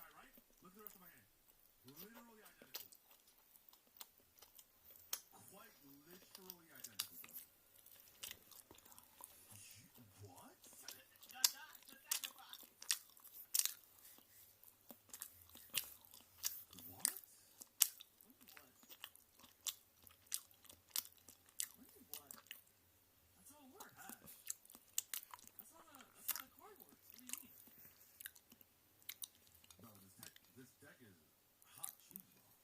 guy, right? Look at the rest of my hand. Literally identical. Quite literally identical. What? What? That's not a word, hash. That's not a card word. What do you mean? Bro, this deck is hot cheese, bro.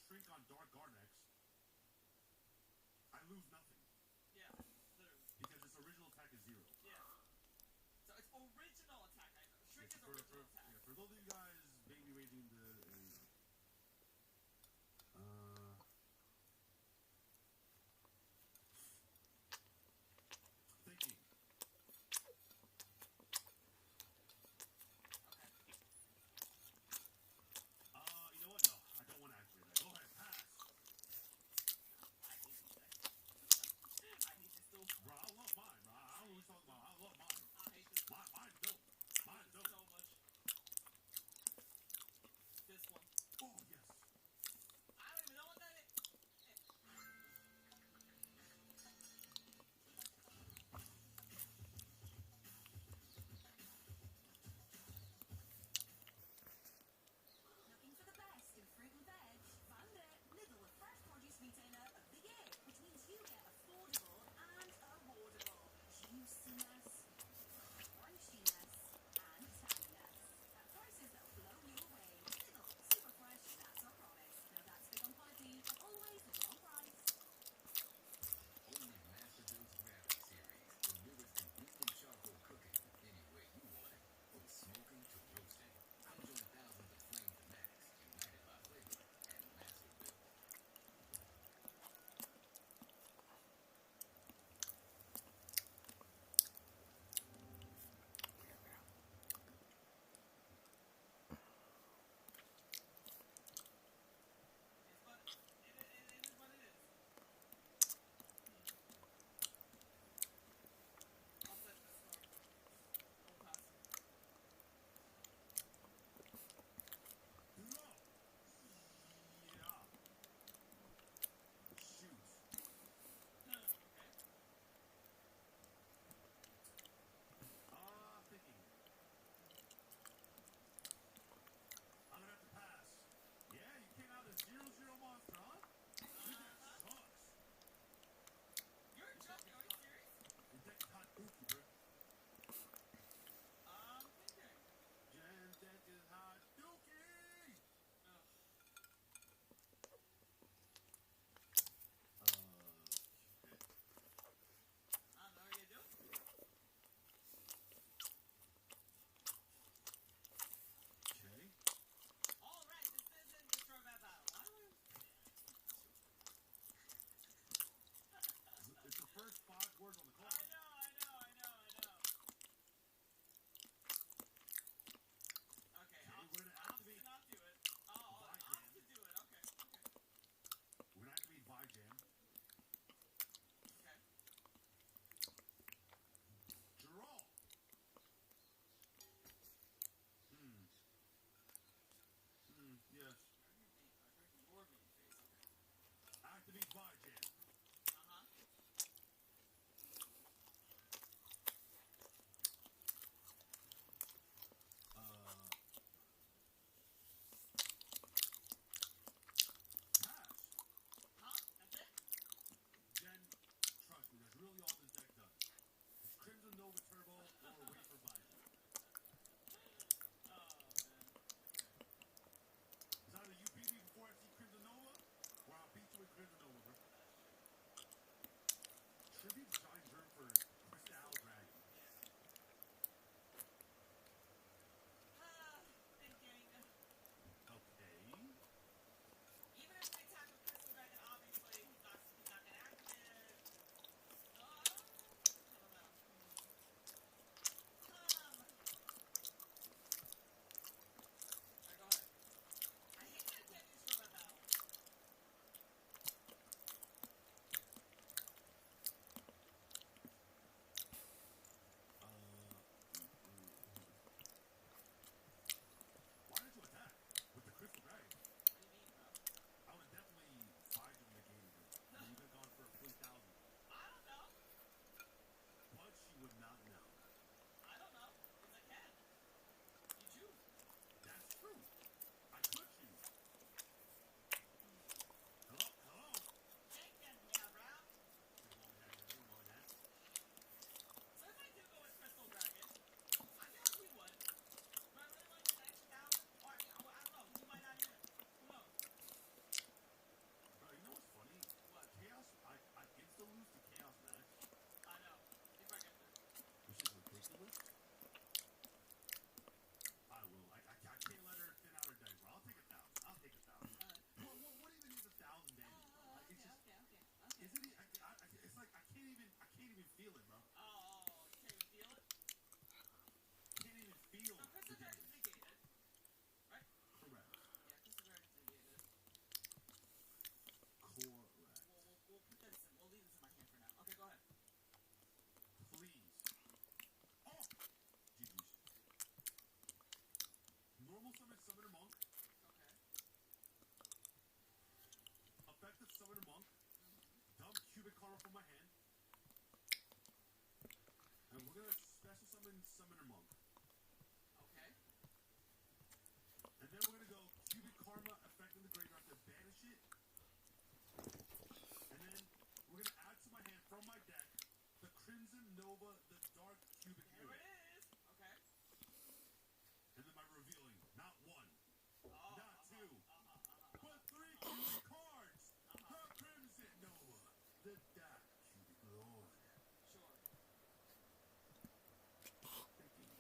shrink on Dark Gardex, I lose nothing. Yeah, literally. Because its original attack is 0. Yeah. So it's original attack. Shrink is original attack. Yeah, for those of you guys maybe waiting the thinking. Okay. You know what? No, I don't want to activate that. Go ahead, pass. I hate this deck. I hate this duel. Bro, I love mine, bro. I don't know what you're talking about. I love mine. I hate this. Mine's dope. Mine's dope. So much. summon Summoner Monk. Okay. And then we're gonna go Cubic Karma affecting the graveyard to banish it. And then we're gonna add to my hand from my deck the Crimson Nova, the Dark Cubic There Wave. it is. Okay. And then my revealing, not one, Oh, not two, but three cubic cards. The Crimson Nova, the Dark Cubic Lord. Sure. Thinking.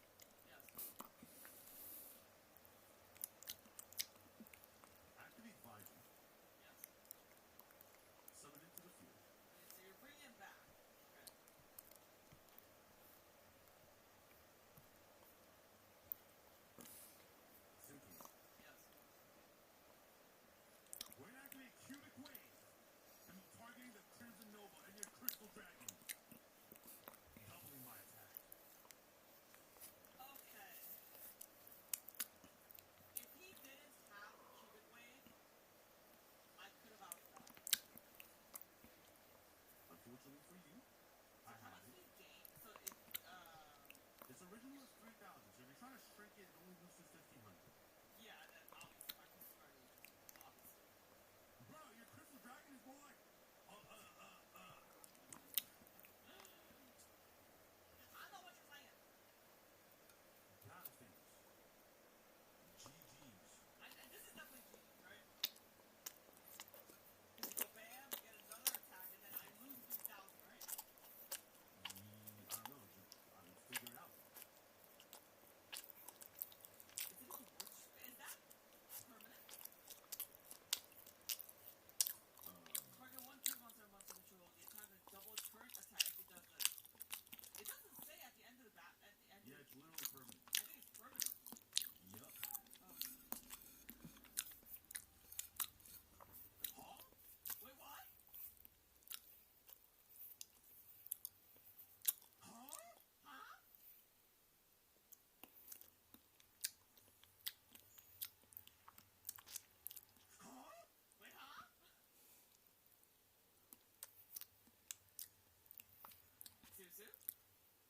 Yes. Activate Visor. Yes. Summon it to the field. Okay, so you're bringing it back. Okay. Sinking. Yes. We're gonna activate Cubic Wave. I'm targeting the Crimson Nova and your Crystal Dragon. Doubling my attack. Okay. If he didn't have Cubic Wave, I could have outed that. Unfortunately for you, So I how have much it. did he gain? So it Its original is 3,000, so if you're trying to shrink it, it only loses 1,500. yeah, then obviously my Crystal Dragon loses. Obviously. Bro, your Crystal Dragon is more like. I know what you're saying. Battle Famous. GG's. This is definitely GG, right? Because you go bam, you get another attack, and then I lose 3,000, right? I don't know, I'm figuring it out. Is it even worth? Is that permanent? Target one two monster monster control. The attack is double its current attack if it does this. It doesn't say at the end of the bat. At the end. Yeah, it's literally permanent. I think it's permanent. Yup. Oh. Huh? Wait, what? Huh? Huh? Huh? Wait, huh? Susu?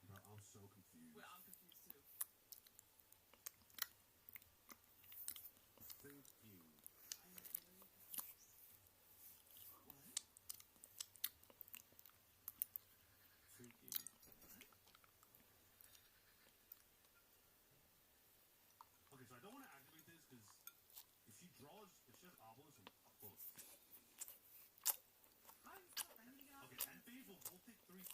Bro, I'm so confused. Wait, I'm confused too. Thank you. I'm very confused. What? Freaking. Okay, so I don't want to activate this because if she has Obelisk, I'm fucked. How are you still ending up? Okay, and Phase will both take 3,000.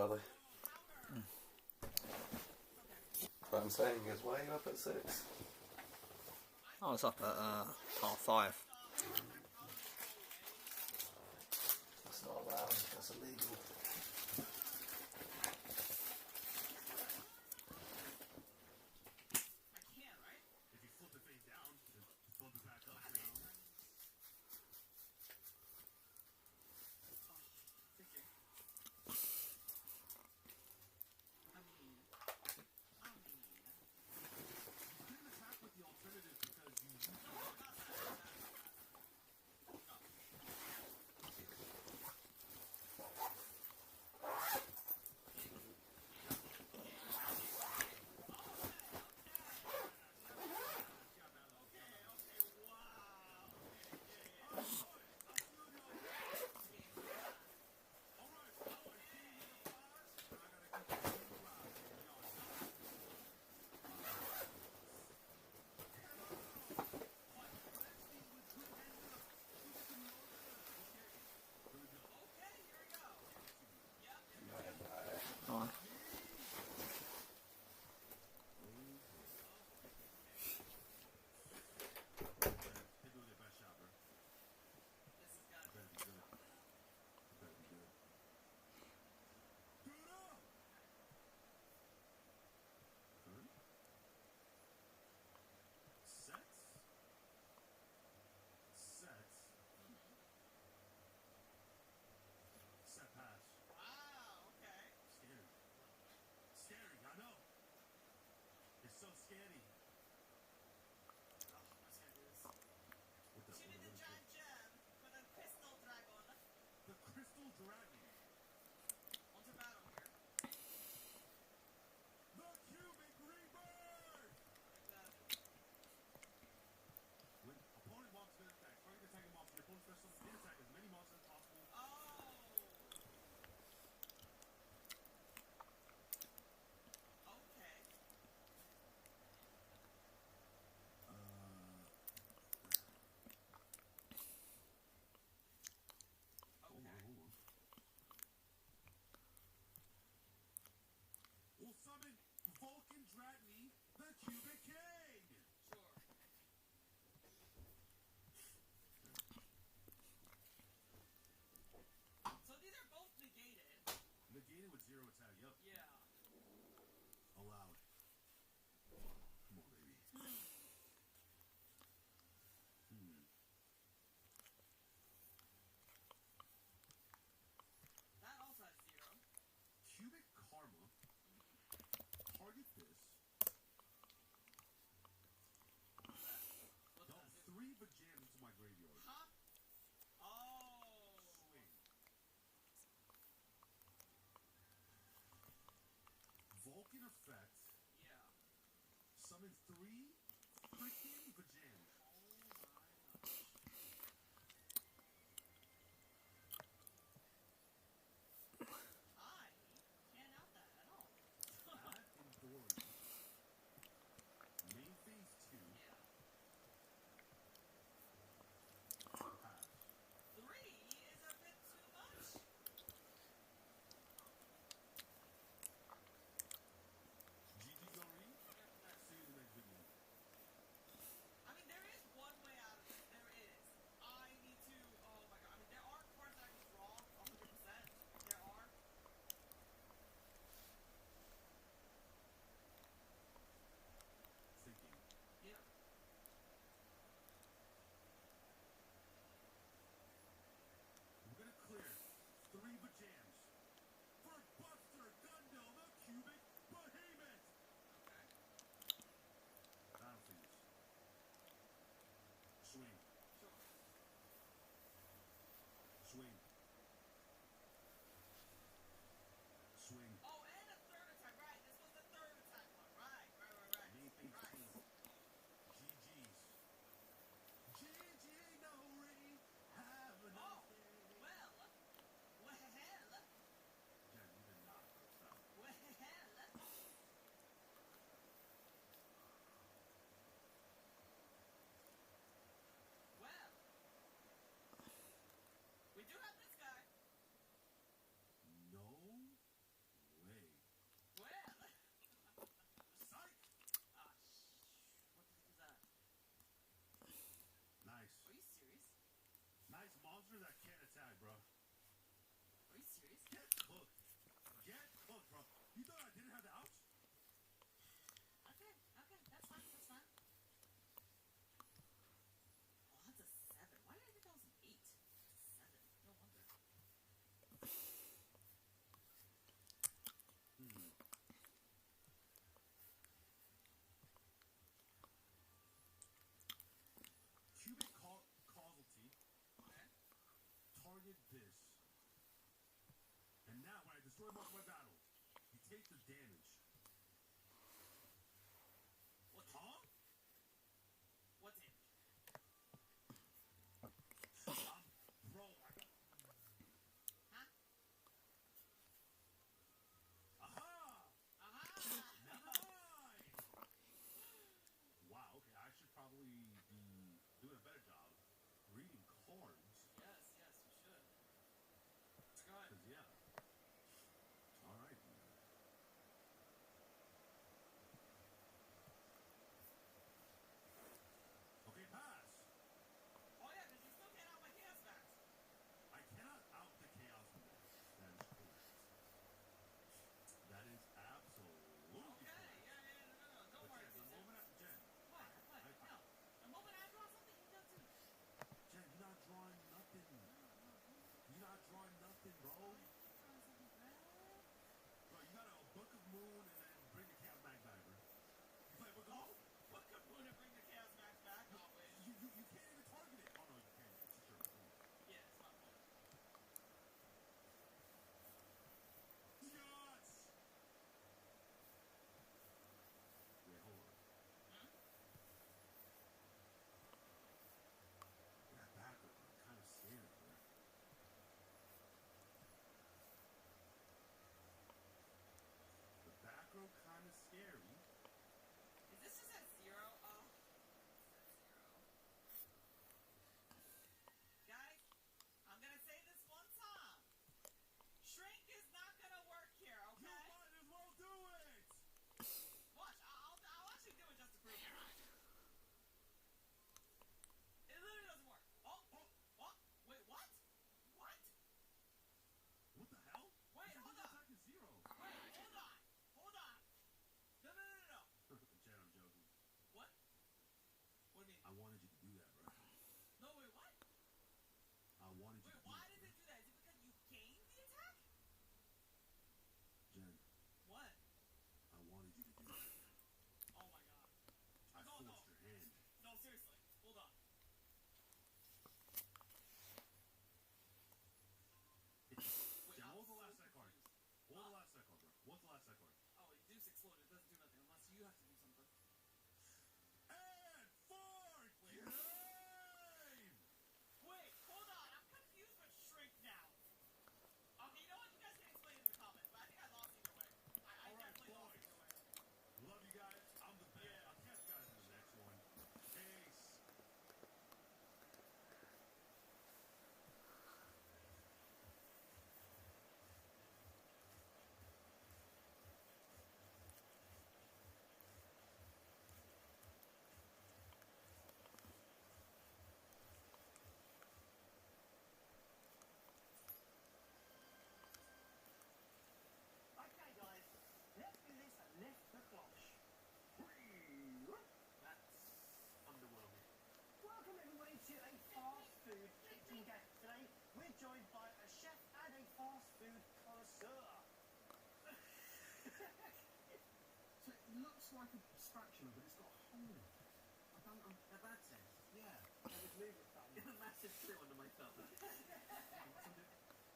are they? What I'm saying is, why are you up at 6? I was up at 5:30. That's not allowed. That's illegal. I can, right? If you flip it face down, then flip it back up down. Thinking. You didn't attack with the alternative because you used it. Alright. Hit with your best shot, bro. This has got Better be good. Better be good. Do it up! Turn. Sets. Sets. Set pass. wow, okay. Scary. Scary, I know. It's so scary. Oh, I'm just gonna do this. What the? Jimmy the Giant Gem for the Crystal Dragon. The Crystal Dragon. Onto battle here. The Cubic Rebirth! Exactly. When opponent walks in attack, target attacking monster, your opponent special hit attack as many monsters as possible. Oh. Okay. Hold Okay. on. We'll summon Vulcan Dratney, the Cubic King! Sure. So these are both negated. Negated with 0 attack, yup. Yeah. Allowed. Come on, baby. That also has 0. Cubic Karma. Target this. What Dump does it? 3 Vajams into my graveyard. Huh? Oh. Swing. Vulcan effect. Yeah. Summon 3 freaking Vajams. Oh my gosh. I can't out that at all. That and Dory. Main phase 2. Yeah. Pass. 3 is a bit too much. GG Dory. See you in the next video. this. And now when I destroy most of my battles, you take the damage. What? Huh? What's it? Bro, Huh? aha! Aha! Never mind! Wow, okay, I should probably be doing a better job reading cards. Yes, yes, you should. Go ahead. Cause yeah. Alright. Okay, pass. Oh yeah, because you still can't out my chaos max. I cannot out the chaos max. That is correct. That is absolutely Okay, correct. yeah, no, don't But worry. Jen, the moment Jen, What? No. The moment I draw something, you do too. Jen, you're not drawing nothing. You're not drawing nothing, bro. Drawing something red. Bro, you got a Book of Moon and then bring the chaos max back, bro. You play Book of Moon? Book of Moon and bring the chaos max back. I'll wait. You can't even target it. Oh no, you can. It's just your opponent. Yeah, it's my point. Yes! Wait, hold on. Hmm? That backer, I'm kind of scared, bro. The back row kind of scary. Is this just at 0? Oh. It's at 0. Guys, I'm gonna say this one time. Shrink is not gonna work here, You okay? might as well do it! Watch, I'll actually do it just to prove it. It literally doesn't work. Oh, what? Wait, what? What? What the hell? Wait, Your hold big on. attack is 0. Wait, hold on. Hold on. No. Jen, I'm joking. What? What do you mean? I wanted you to do that, bro. No, wait, what? I wanted you Wait, to do why that, does bro. it do that? Is it because you gained the attack? Jen, What? I wanted you to do that. Oh my god. I No. forced your hand. No, seriously. Hold on. Wait, Jen, I'm what was the so last set card? confused. What was the last set card, bro? What's the last set card? Oh, it Deuce exploded. It doesn't do nothing unless you have to do something. And for Wait. game! Wait, hold on. I'm confused with Shrink now. Okay, you know what? You guys can explain in the comments, but I think I lost either way. I All right, definitely lost boys. either way. Love you guys. I'm the best. Yeah. I'll catch you guys in the next one. Peace. Okay, guys, let's do this and lift the cloche. That's underwhelming. Welcome everybody to a fast food kitchen game. Today we're joined by a chef and a fast food connoisseur. So it looks like a spatula, but it's got a hole in it. I don't know. In a bad sense. Yeah. That was moving thumb. In a massive clue under my thumb.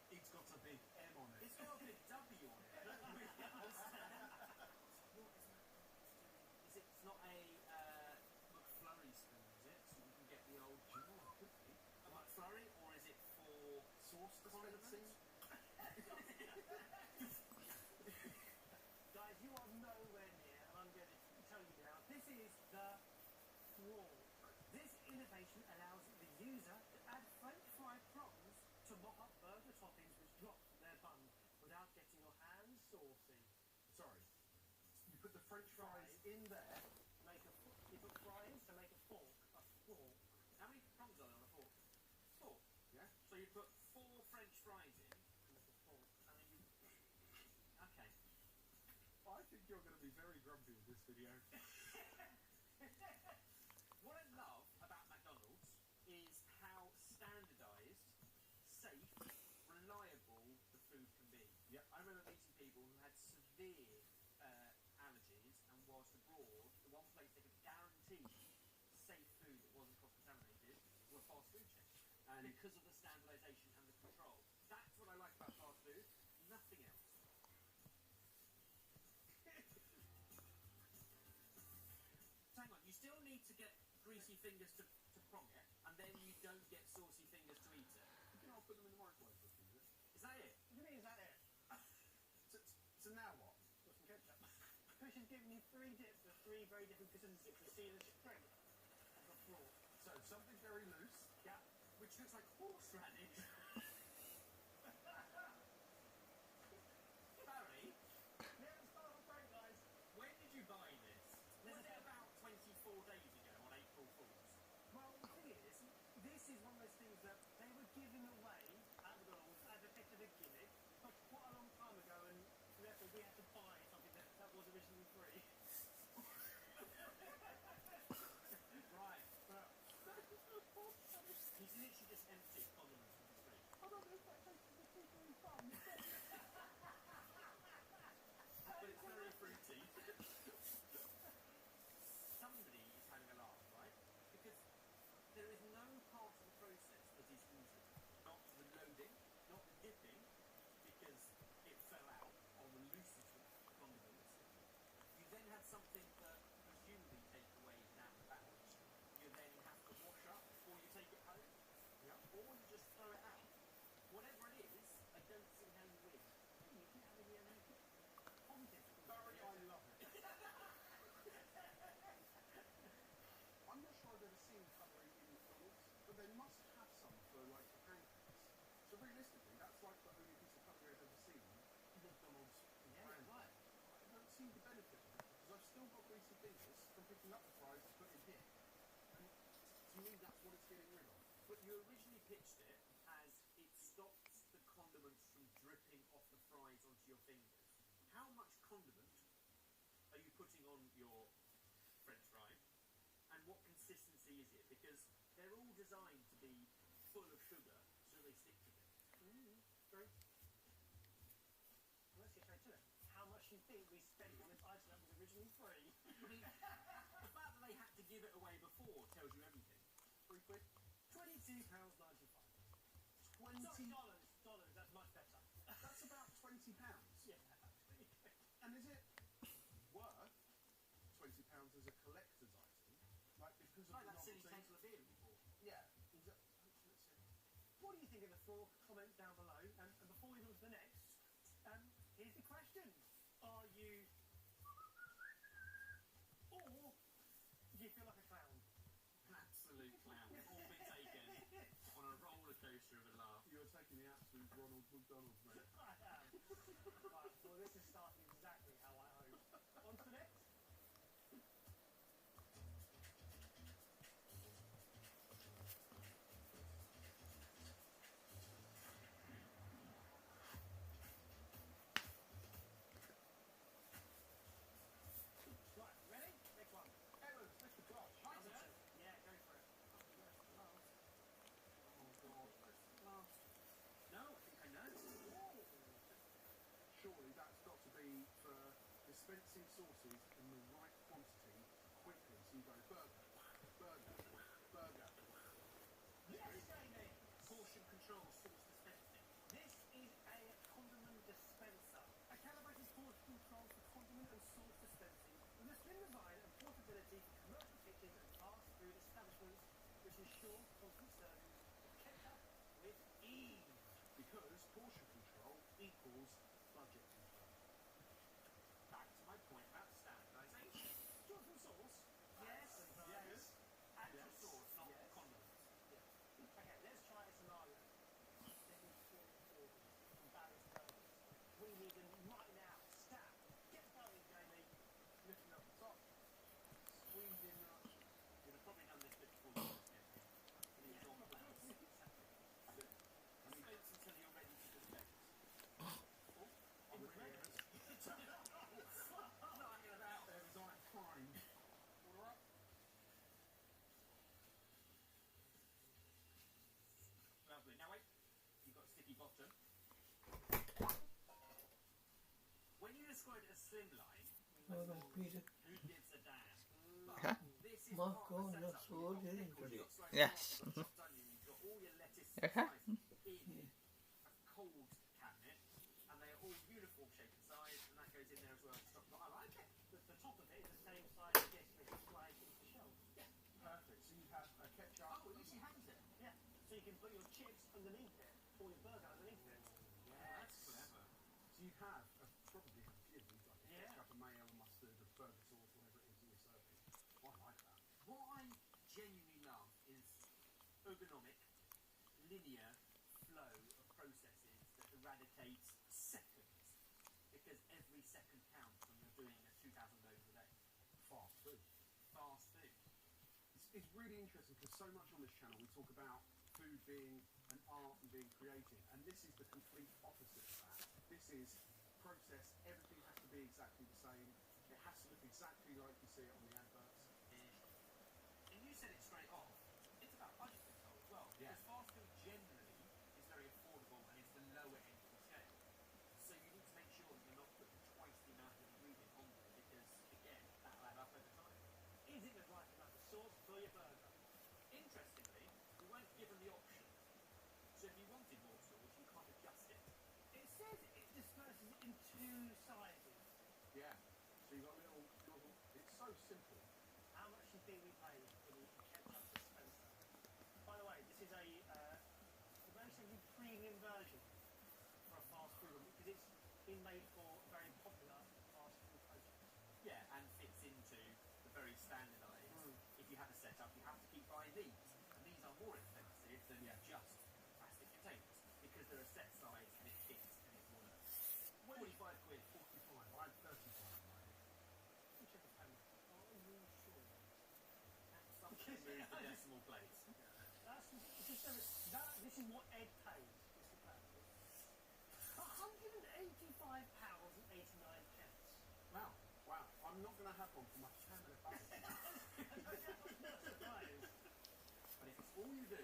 It's got a big M on it. It's got a big W on it. I don't really understand. Is it? It's not a McFlurry spoon, is it? So you can get the old. Do you know what it could be? A McFlurry, or is it for sauce dispensing? Guys, you are nowhere near, and I'm going to tell you now, this is the Thrall. This innovation allows the user to add French fry crumbs to mop up burger toppings which drop from their bun without getting your hands saucy. Sorry. You put the French fries in there. You put fries to make a fork, a fork. How many crumbs are there on a fork? 4. Yeah. So you put 4 French fries in, Make a fork. and then you. Okay. I think you're going to be very grumpy with this video. What I love about McDonald's is how standardised, safe, reliable the food can be. Yep. I remember meeting people who had severe allergies, and whilst abroad, the one place they could guarantee safe food that wasn't cross-contaminated were fast food chains. And Because of the standardisation and the control. still need to get greasy fingers to prong it, and then you don't get saucy fingers to eat it. You can all put them in the microwave for a few minutes. Is that it? What do you mean, is that it? So now what? Got some ketchup. Push has given you 3 dips of 3 very different consistencies. You see the string of the floor. So something very loose. Yeah. Which looks like horseradish. Barry, Yeah, it's not all great, guys. when did you buy this? Was it about 24 days ago on April Fool's? Well, the thing is, this is one of those things that they were giving away at McDonald's as a bit of a gimmick for quite a long time ago, and therefore we had to buy something that was originally free. Right. But He's literally just emptied condiments from his fridge. I don't know if that tastes particularly fun. But it's very fruity. Somebody is having a laugh, right? Because there is no part of the process that is easy. Not the loading, not the dipping, because it fell out on the loosest of condiments. You then had something that presumably take away and out. You then have to wash up before you take it home. Yeah. Or you just throw it out. Whatever it is, I don't see how you win. You keep having the positive. Barry, I love it. I'm not sure I've ever seen colouring in McDonald's, but they must have some for like the pancakes. So realistically, that's like the only piece of cutlery I've ever seen McDonald's brand. Right. I don't see the benefit of it because I've still got greasy fingers from picking up the fries and putting in here. And to me, that's what it's getting rid of. But you originally pitched it as it stops the condiments from dripping off the fries onto your fingers. How much condiment are you putting on your French fry? And what consistency is it? Because they're all designed to be full of sugar, so they stick together. True. Well, let's get straight to it. How much do you think we spent on this item that was originally free? I mean, the fact that they had to give it away before tells you everything. £3. £22.95. 20. Sorry, dollars, that's much better. That's about £20. Yeah, actually. And is it worth £20 as a collector's item? Like because of Like the that silly novelty? tankle of beer we bought. Yeah. Let's see. What do you think of the 4 comments down below? And before we move to the next, here's the question. Are you... Or do you feel like a clown? An absolute clown. All been taken on a roller coaster of a laugh. You're taking the absolute Ronald McDonald, mate. I am. Right, well, this is starting exactly how I hope. On to the next. Right, ready? Next one. Evans, Mr. Clutch. My turn. Yeah, go for it. Oh, God. No, I think I know. Surely that's got to be for dispensing sauces in the right quantity quickly. So you go burger, burger, burger. Yes, Jamie! Portion control, sauce dispensing. This is a condiment dispenser. A calibrated portion control for condiment and sauce dispensing with a slim design and portability for commercial kitchens and fast food establishments, which ensures constant servings of ketchup with ease. Because portion control equals budget control. Back to my point about standardisation. Do you want some sauce? Yes, Yes. Actual Yes. sauce, not Yes. condiments. Yeah. Okay, let's try a scenario. Let me form order from Barry's burgers. We need them right now. Stab. Get going, Jamie. Lifting up the top, squeezing up. You'd have probably done this bit before you got here. These on plans. Dispense until you're ready to dispense. I'm ready, Evans. Not hanging about. Evans, I'm fine. Order up. Lovely. Now wait. You've got a sticky bottom. When you describe it as slimline, who gives a damn? Okay. This is My part of the God, setup. that's You've all got it is, pickles, you've got sliced Yes. tomatoes, chopped onion, you've got all your lettuce Okay. slices in a cold cabinet, and they are all uniform shape and size, and that goes in there as well to stop. But I like it. The top of it is the same size as this, which is like the shelf. put your chips underneath it, or your burger underneath it. That's clever. So you have probably a few, like a Yeah. ketchup, a mayo, a mustard, a burger sauce, whatever it is that you're serving. I like that. What I genuinely love is ergonomic, linear flow of processes that eradicate seconds. Because every second counts when you're doing a 2,000 loads a day. Fast food. Fast food. It's really interesting because so much on this channel we talk about food being an art and being creative, and this is the complete opposite of that. This is process, everything has to be exactly the same, it has to look exactly like you see it on the adverts. And you said it straight off, it's about budget control as well. Yeah. Because fast food generally is very affordable and it's the lower end of the scale. So you need to make sure that you're not putting twice the amount of ingredient on there because, again, that'll add up over time. Is it the right amount of sauce for your burger? Interestingly, we weren't given the option. So if you wanted more sauce, you can't adjust it. It says it disperses in 2 sizes. Yeah. So you've got a little, it's so simple. How much do you think we paid for the ketchup dispenser? By the way, this is a relatively premium version for a fast food one because it's been made for a very popular fast food project. Yeah, and fits into the very standardised. If you have a setup, you have to keep buying these. And these are more expensive than just plastic containers because they're a set size and it fits and it works. 45 quid. 45, I had 35 right? Let me check the payment. Are you sure? Something move the decimal place. This is what Ed paid. Just to clarify. £185.89. Wow, wow. I'm not going to have one for my family bag. I'm not surprised. But if it's all you do,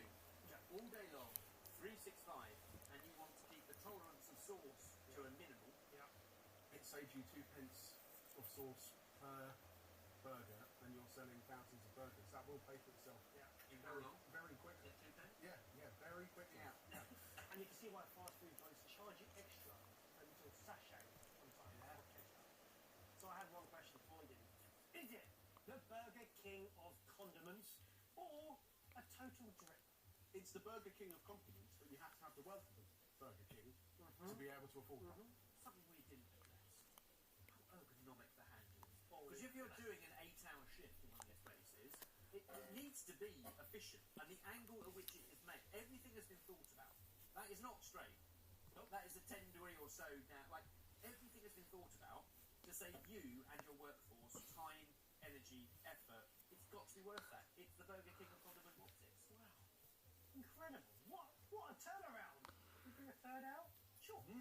all day long, 365, and you want to keep the tolerance of sauce to a minimal, It saves you 2 pence of sauce per burger, and you're selling thousands of burgers. That will pay for itself. in how long? Very quickly. Is it 2 pence? Yeah, very quickly. Yeah. And you can see why fast food joints charge you extra for a little sachet sometimes of ketchup. So I have one question for you. Is it the Burger King of condiments or a total drip? It's the Burger King of compliments, but you have to have the wealth of the Burger King to be able to afford that. Something we didn't address. How ergonomic the hand is. Oh, Because if you're doing an 8-hour shift in one of these places, it needs to be efficient. And the angle at which it is made, everything has been thought about. That is not straight. That is a 10-degree or so down. Like, everything has been thought about to save you and your workforce time, energy, effort. It's got to be worth that. It's the Burger King of condiment what's-its. Wow. Incredible. What a turnaround. Can we bring a third out? Sure. Are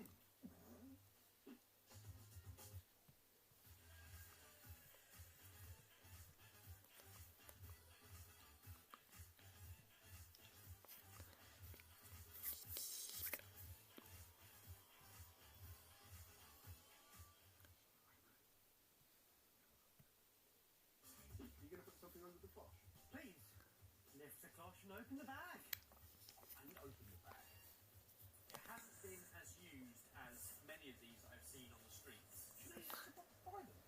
you going to put something under the cloth? Please, lift the cloth and open the bag. And open the bag. It hasn't been as used as many of these I've seen on the streets. Buy them.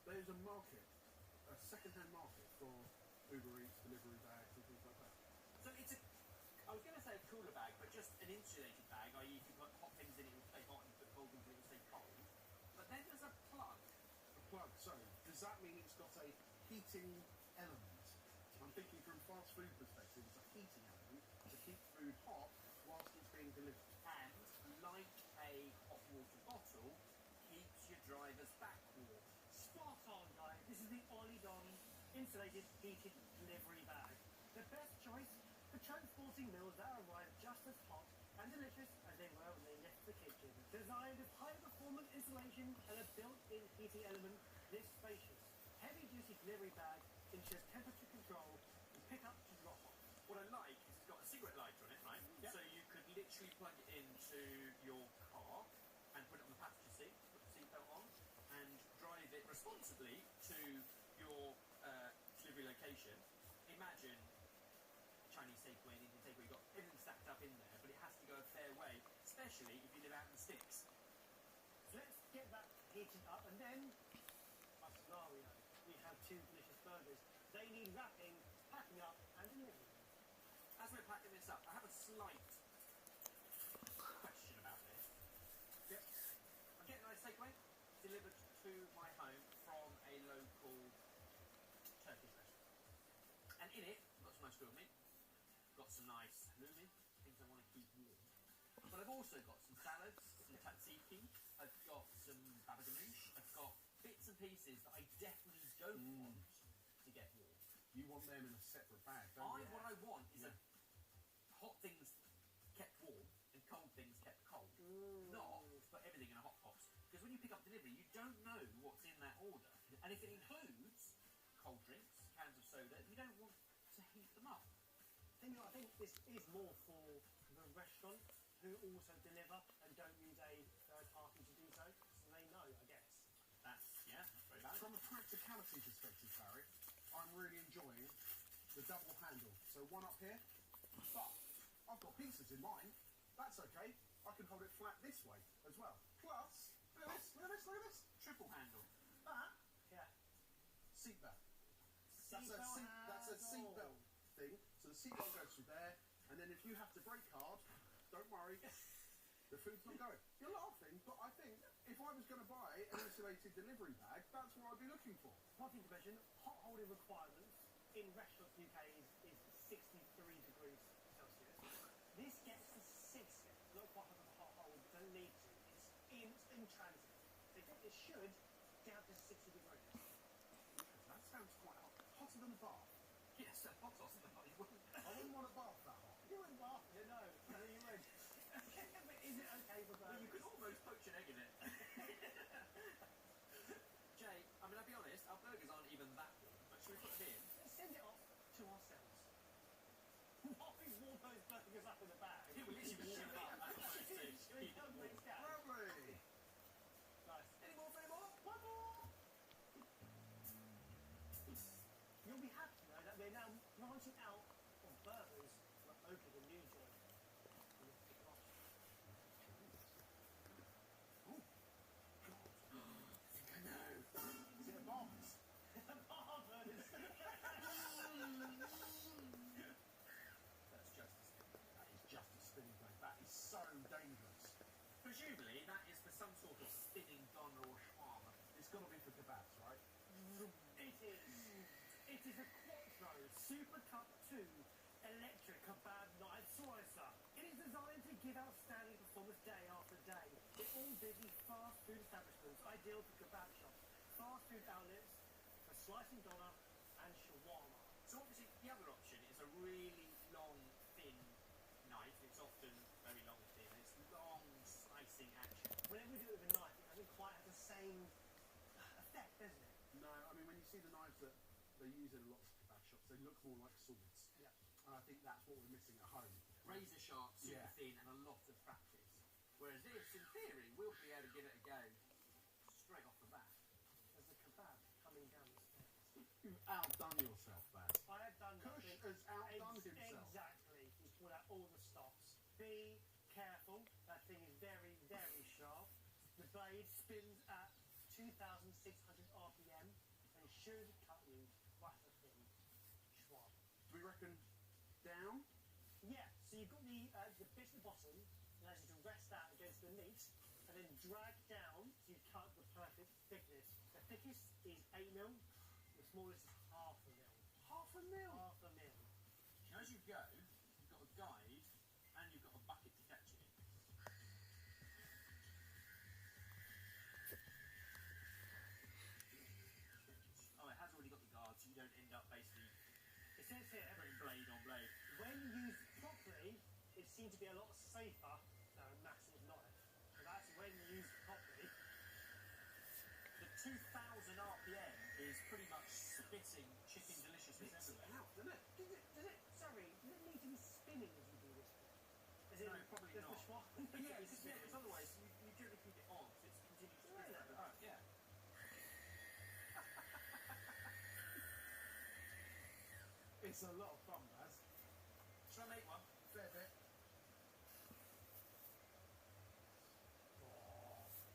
There's a market, a second-hand market for Uber Eats, delivery bags and things like that. So it's a, I was going to say a cooler bag, but just an insulated bag, i.e. you can put hot things in it, it will stay hot, and put cold things in it, it will stay cold. But then there's a plug. A plug, so does that mean it's got a heating element? I'm thinking from fast food perspective, it's a heating element to keep food hot whilst it's being delivered. And like a hot water bottle, keeps your driver's back warm. Spot on, guys. This is the Ollie Don insulated heated delivery bag. The best choice for transporting meals that arrive just as hot and delicious as they were when they left the kitchen. Designed with high performance insulation and a built-in heating element, this spacious, heavy-duty delivery bag ensures temperature control from pick up to drop off. What I like is it's got a cigarette lighter on it, right? Yep. So you could literally plug it into your car and put it on the passenger seat, put the seatbelt on, and drive it responsibly to your delivery location. Imagine Chinese takeaway and Indian takeaway, you've got everything stacked up in there, but it has to go a fair way, especially if you live out in the sticks. So let's get that heated up, and then our scenario. We have 2 delicious burgers. They need wrapping, packing up, and delivering. As as we're packing this up, I have a slight question about this. Yep. I'm getting a nice takeaway delivered to my home from a local Turkish restaurant. And in it, got some nice grilled meat, got some nice halloumi, things I want to keep warm. But I've also got some salads, some tzatziki, I've got some baba ganoush, I've got bits and pieces that I definitely don't want to get warm. You want them in a separate bag, don't you? What I want is hot things kept warm and cold things kept cold. Not put everything in a hot box. Because when you pick up delivery, you don't know what's in that order. And if it includes cold drinks, cans of soda, you don't want to heat them up. I think this is more for the restaurant who also deliver and don't use a third party to do so. So they know, I guess. That's very valid. From a practicality perspective, Barry, I'm really enjoying the double handle. So one up here, but I've got pieces in mine. That's okay. I can hold it flat this way as well. Plus, look at this, look at this, look at this. Triple handle. That, Yeah. seatbelt. That's a seatbelt thing. So the seatbelt goes through there, and then if you have to brake hard, don't worry, the food's not going. You're laughing, but I think if I was going to buy an insulated delivery bag, that's what I'd be looking for. One thing to mention, hot holding requirements in restaurants UK is 63 degrees Celsius. This gets to 60. Not quite as a hot hold, it doesn't need to. It's in transit. So it should get up to 60 degrees. That sounds quite hot. Hotter than a bath. Yes, hot sauce in the body. I wouldn't want a bath that hot. You wouldn't laugh, you know. No, you would. But is it okay for Well, you burgers? could almost poach an egg in it. Jay, I mean, I'll be honest, our burgers aren't even that warm, but should we put them in? Let's send it off to ourselves. Why warm those burgers up in the bag? It will literally warm them up. Should we come next down? Lovely. Nice. Any more for any more? One more! You'll be happy to know that we're now branching out of burgers to open a new joint. Oh, God. I think I know. Is it a bombs? Barbers! That's just as good. That is just a spinning blade. That is so dangerous. Presumably, that is for some sort of spinning doner or shawarma. It's got to be for kebabs, right? It is. It is a Quattro Super Cup 2 electric kebab knife slicer. It is designed to give outstanding performance day after day. It all busy fast food establishments, ideal for kebab shops, fast food outlets for slicing doner and shawarma. So obviously, the other option is a really long, thin knife. It's often very long and thin. It's long slicing action. Whenever you do it with a knife, it doesn't quite have the same effect, doesn't it? No, I mean, when you see the knives that they use in lots of kebab shops, they look more like swords. Yeah. And I think that's what we're missing at home. Razor sharp, super Yeah. thin, and a lot of practice. Whereas this, in theory, we'll be able to give it a go straight off the bat. There's a kebab coming down the stairs. You've outdone yourself, Baz. I have done Kush nothing. has outdone himself. Exactly. He's pulled out all the stops. Be careful. That thing is very, very sharp. The blade spins at 2,600 RPM and should cut you right at the thin schwab. Do we reckon down? Yeah. So you've got the bit at the bottom, allows you to rest that against the meat, and then drag down so you cut the perfect thickness. The thickest is 8 mil. The smallest is half a mil. Half a mil. Half a mil. Now, as you go, you've got a guide and you've got a bucket to catch it in. Oh, it has already got the guard, so you don't end up basically It says here, putting blade on blade. when used properly, it seems to be a lot safer than a massive knife. So that's when used properly. The 2,000 RPM is pretty much spitting chicken deliciousness everywhere. Out, doesn't it? Sorry, does it need to be spinning as you do this? As No, probably does not. The schwab But yeah, need to because spin? otherwise you generally keep it on, so it's continues to spin. Really? Oh, yeah. It's a lot of fun, Baz. Shall I make one? Fair bit.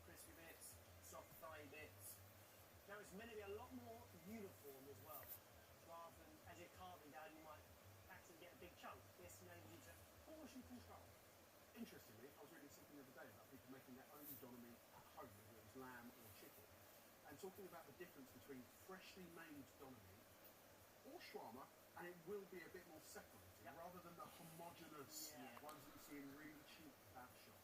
Crispy bits, soft thigh bits. Now it's meant to be a lot more uniform as well. Rather than as you're carving down, you might actually get a big chunk. This now portion control. Interestingly, I was reading something the other day about people making their own donomy at home, whether it was lamb or chicken, and talking about the difference between freshly made donomy or shawarma, and it will be a bit more separated, Yep. rather than the homogenous Yeah. ones that you see in really cheap kebab shops.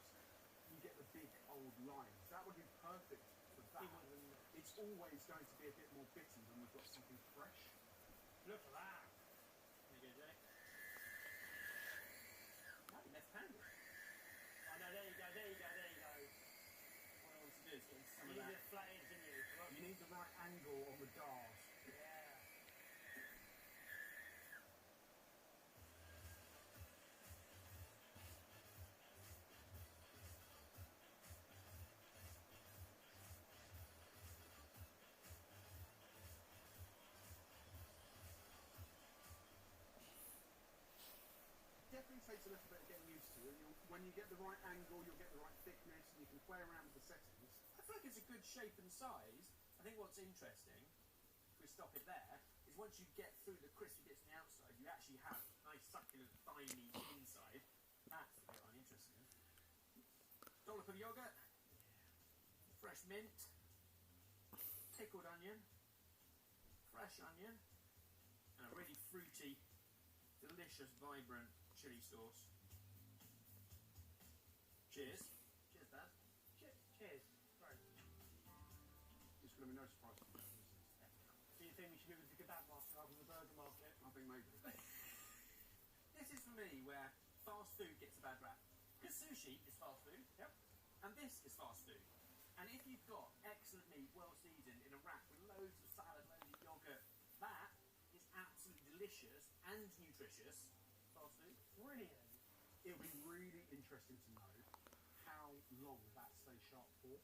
You get the big old lines. That would be perfect for that. It would, wouldn't it? It's always going to be a bit more bitty when you've got something fresh. Look at that. There you go, Jay. No, left-handed. Oh no, there you go, there you go, there you go. What I want to do is get into some You of need that. the flat edge, didn't you? Look. You need the right angle on the dart. Yeah. Definitely takes a little bit of getting used to. When you get the right angle, you'll get the right thickness, and you can play around with the settings. I feel like it's a good shape and size. I think what's interesting, if we stop it there, is once you get through the crispy bits on the outside, you actually have nice succulent, finely inside. That's the bit I'm interested in. Dollop of yogurt, fresh mint, pickled onion, fresh onion, and a really fruity, delicious, vibrant chili sauce. Cheers. Cheers, Dad. Cheers. Right. It's going to be no surprise to you. Do you think we should go with the kebab market rather than the burger market? I think maybe. This is for me where fast food gets a bad rap. Because sushi is fast food. Yep. And this is fast food. And if you've got excellent meat, well seasoned, in a wrap with loads of salad, loads of yogurt, that is absolutely delicious and nutritious fast food. Brilliant. It'll be really interesting to know how long that stays sharp for.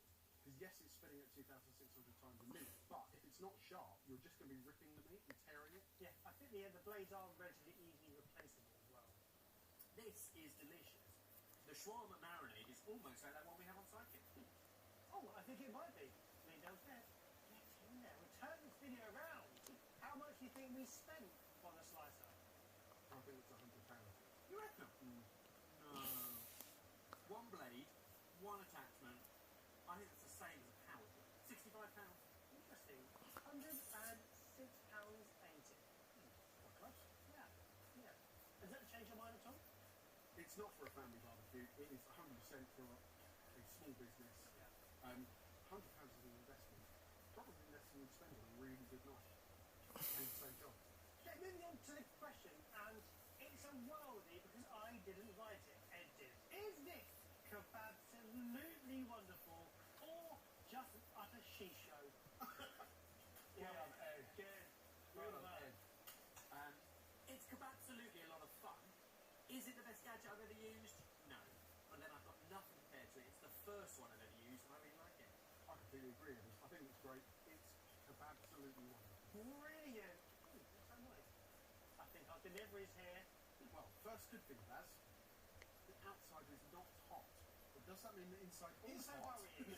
Because yes, it's spinning at 2,600 times a minute, but if it's not sharp, you're just going to be ripping the meat and tearing it. Yeah, I think the blades are relatively easily replaceable as well. This is delicious. The shawarma marinade is almost like that one we have on Sidekick. Oh, I think it might be. Lean downstairs. Get in there. We'll turn this video around. How much do you think we spent on a slicer? I think it's £100. You reckon? No. One blade, one attachment. I think it's the same as a power drill. £65. Interesting. £106.80. Quite close. Yeah. Yeah. Does that change your mind at all? It's not for a family barbecue. It is 100% for a small business. Yeah. £100 is an investment. Probably less than you'd spend on a really good night. And the same job. Okay, moving on to the question, and it's a worldie because I didn't write it. Ed did. Is this kebab-absolutely wonderful or just an utter she show? Well done, Ed. Good. Well Good done, work. Ed. It's absolutely a lot of fun. Is it the best gadget I've ever used? No. But then I've got nothing compared to it. It's the first one I've ever used and I really like it. I completely agree with you. I think it's great. It's absolutely wonderful. Brilliant. Ooh, that's so nice. I think our delivery's here. Well, first good thing, Baz. The outside is not hot. But does that mean the inside is So hot? worrying.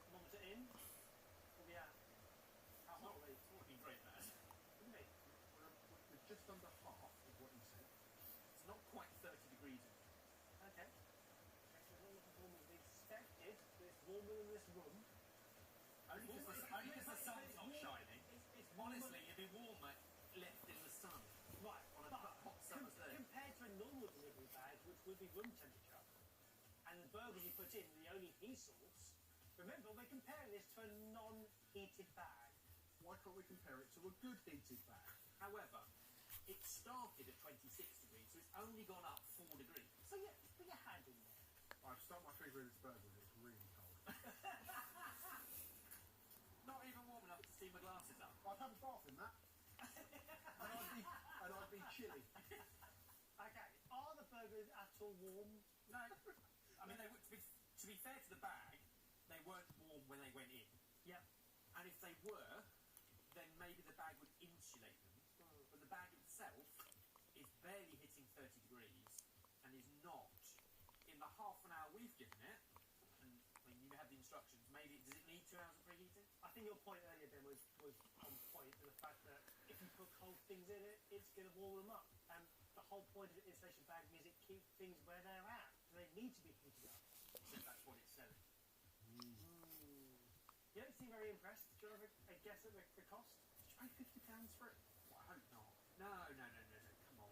Thermometer in. What are we at? How hot are we? It's not been great, Baz. What do you mean? We're just under half of what you said. It's not quite 30 degrees in here. Okay. Actually, a little warmer than expected, but it's warmer than this room. Only because the sun's not shining. It's Honestly, it'd be warmer left in the sun. right, on a but hot summer's day. compared to a normal delivery bag, which would be room temperature, and the burgers you put in, the only heat source, remember, we're comparing this to a non-heated bag. Why can't we compare it to a good heated bag? However, it started at 26 degrees, so it's only gone up 4 degrees. So yeah, put your hand in there. I've stuck my finger in this burger and it's really cold. Not even warm enough to steam my glasses up. I'd have a bath in that. and I'd be chilly. Okay, are the burgers at all warm? No, I mean, to be fair to the bag, they weren't warm when they went in. Yep. And if they were, then maybe the bag would insulate them. But the bag itself is barely hitting 30 degrees and is not, in the half an hour we've given it, and I mean, you have the instructions, maybe, does it need 2 hours of preheating? I think your point earlier, Ben, was on point, and the fact that if you put cold things in it, it's going to warm them up. And the whole point of the installation bagging is it keeps things where they're at. They need to be heated up. Except that's what it's selling. You don't seem very impressed. Do you have a guess at the cost? Did you pay £50 for it? Well, I hope not. No. Come on.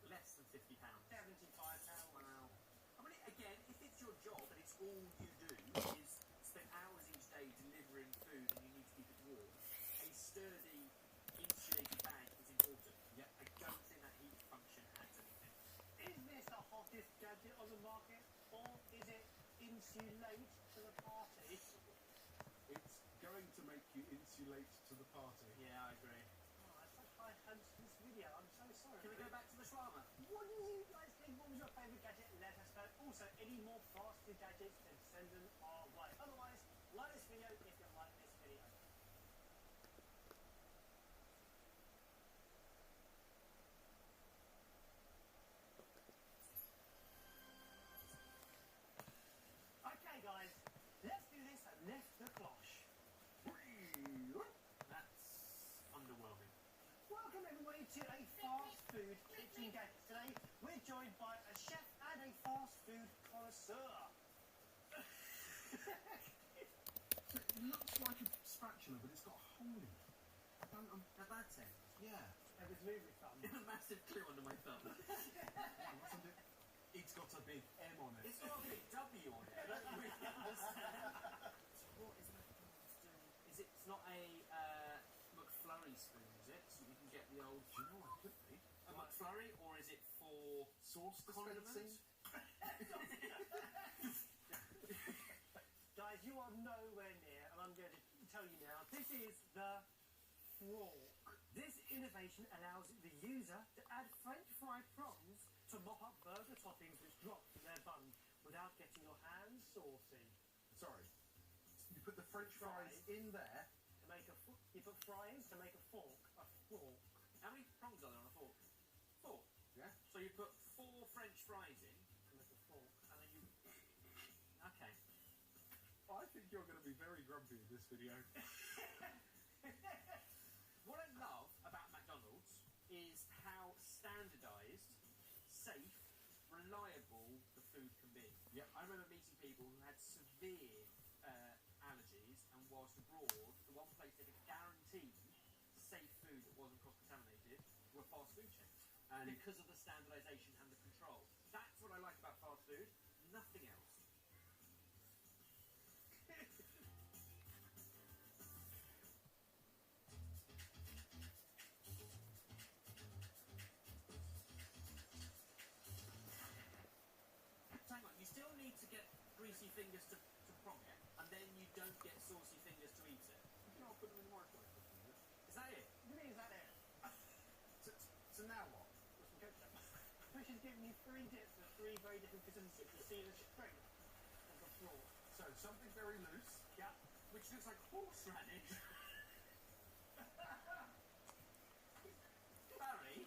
Less than £50. £75. Wow. I mean, again, if it's your job and it's all you do is spend hours each day delivering food and you need to keep it warm, a sturdy, insulated bag is important. Yeah. I don't think that heat function adds anything. Is this the hottest gadget on the market, or is it insulate to the party? It's going to make you insulate to the party. Yeah, I agree. Oh, I such high hopes for this video. I'm so sorry. Can we go back to the shawarma? What do you guys think? What was your favourite gadget? Let us know. Also, any more fast food gadgets, then send them our way. Otherwise, like this video if you like this video. Okay, guys, let's do this and lift the cloche. That's underwhelming. Welcome everybody to a fast food kitchen gadget. Today we're joined by a chef and a fast food connoisseur. It looks like a spatula, but it's got a hole in it. Now that's it. Yeah. And this movie thumb. A massive clue under my thumb. Wasn't it? It's got a big M on it. It's got a big W on it. I don't really understand. So what is McDonald's doing? Is it? It's not a McFlurry spoon, is it? So we can get the old. Do you know what it could be? A McFlurry, or is it for Sauce condiments? Guys, you are nowhere near, and I'm going to tell you now, this is the fork. This innovation allows the user to add French fried prawns to mop up burger toppings which drop from their bun without getting your hands saucy. Sorry. You put the French fries in there. To make a you put fries to make a fork. How many prongs are there on a fork? 4. Yeah. So you put 4 French fries in, To make a fork. and then you. Okay. I think you're going to be very grumpy in this video. What I love about McDonald's is how standardised, safe, reliable the food can be. Yep. I remember meeting people who had severe allergies, and whilst abroad, the one place they could guarantee safe food that wasn't cross-contaminated were fast food chains. And Because of the standardisation and the control. That's what I like about fast food, nothing else. Hang on, you still need to get greasy fingers to prong it, and then you don't get saucy fingers to eat it. you know, I'll put them in the microwave for a few minutes. Is that it? What do you mean, is that it? So now what? With some ketchup. Fish is giving you 3 dips with 3 very different consistencies to see the strength of the fork. So something very loose. Yeah. Which looks like horseradish. Barry,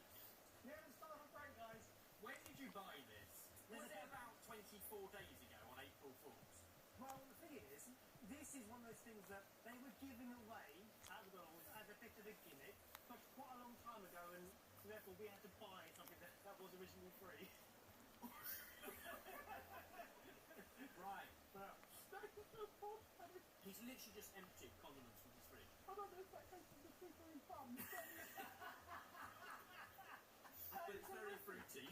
Yeah, let's start off great, guys. when did you buy this? Was it about 24 days ago on April Fool's? Well, the thing is, this is one of those things that they were giving away at McDonald's as a bit of a gimmick, but quite a long time ago, and therefore we had to buy something that was originally free. Right. But He's literally just emptied condiments from his fridge. I don't know if that tastes like a flickering bum. But it's very fruity.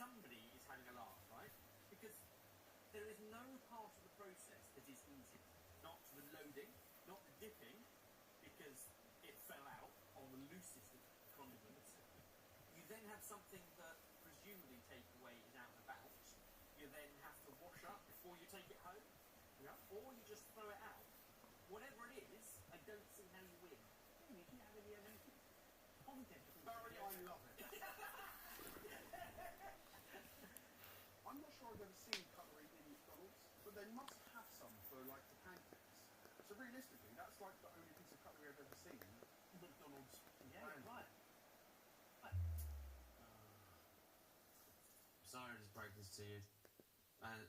Somebody is having a laugh, right? Because there is no part of the process that is easy. Not the loading, not the dipping, because it fell out on the loosest of condiments. You then have something that presumably takeaway is out and about. You then have to wash up before you take it home. Yeah. Or you just throw it out. Whatever it is, I don't see how you win. you can have any positive. Barry, I love it. I'm not sure I've ever seen cutlery in McDonald's, but they must have some for like the pancakes. So realistically, that's like the only piece of cutlery I've ever seen McDonald's Yeah, brand. right. Sorry to break this to you.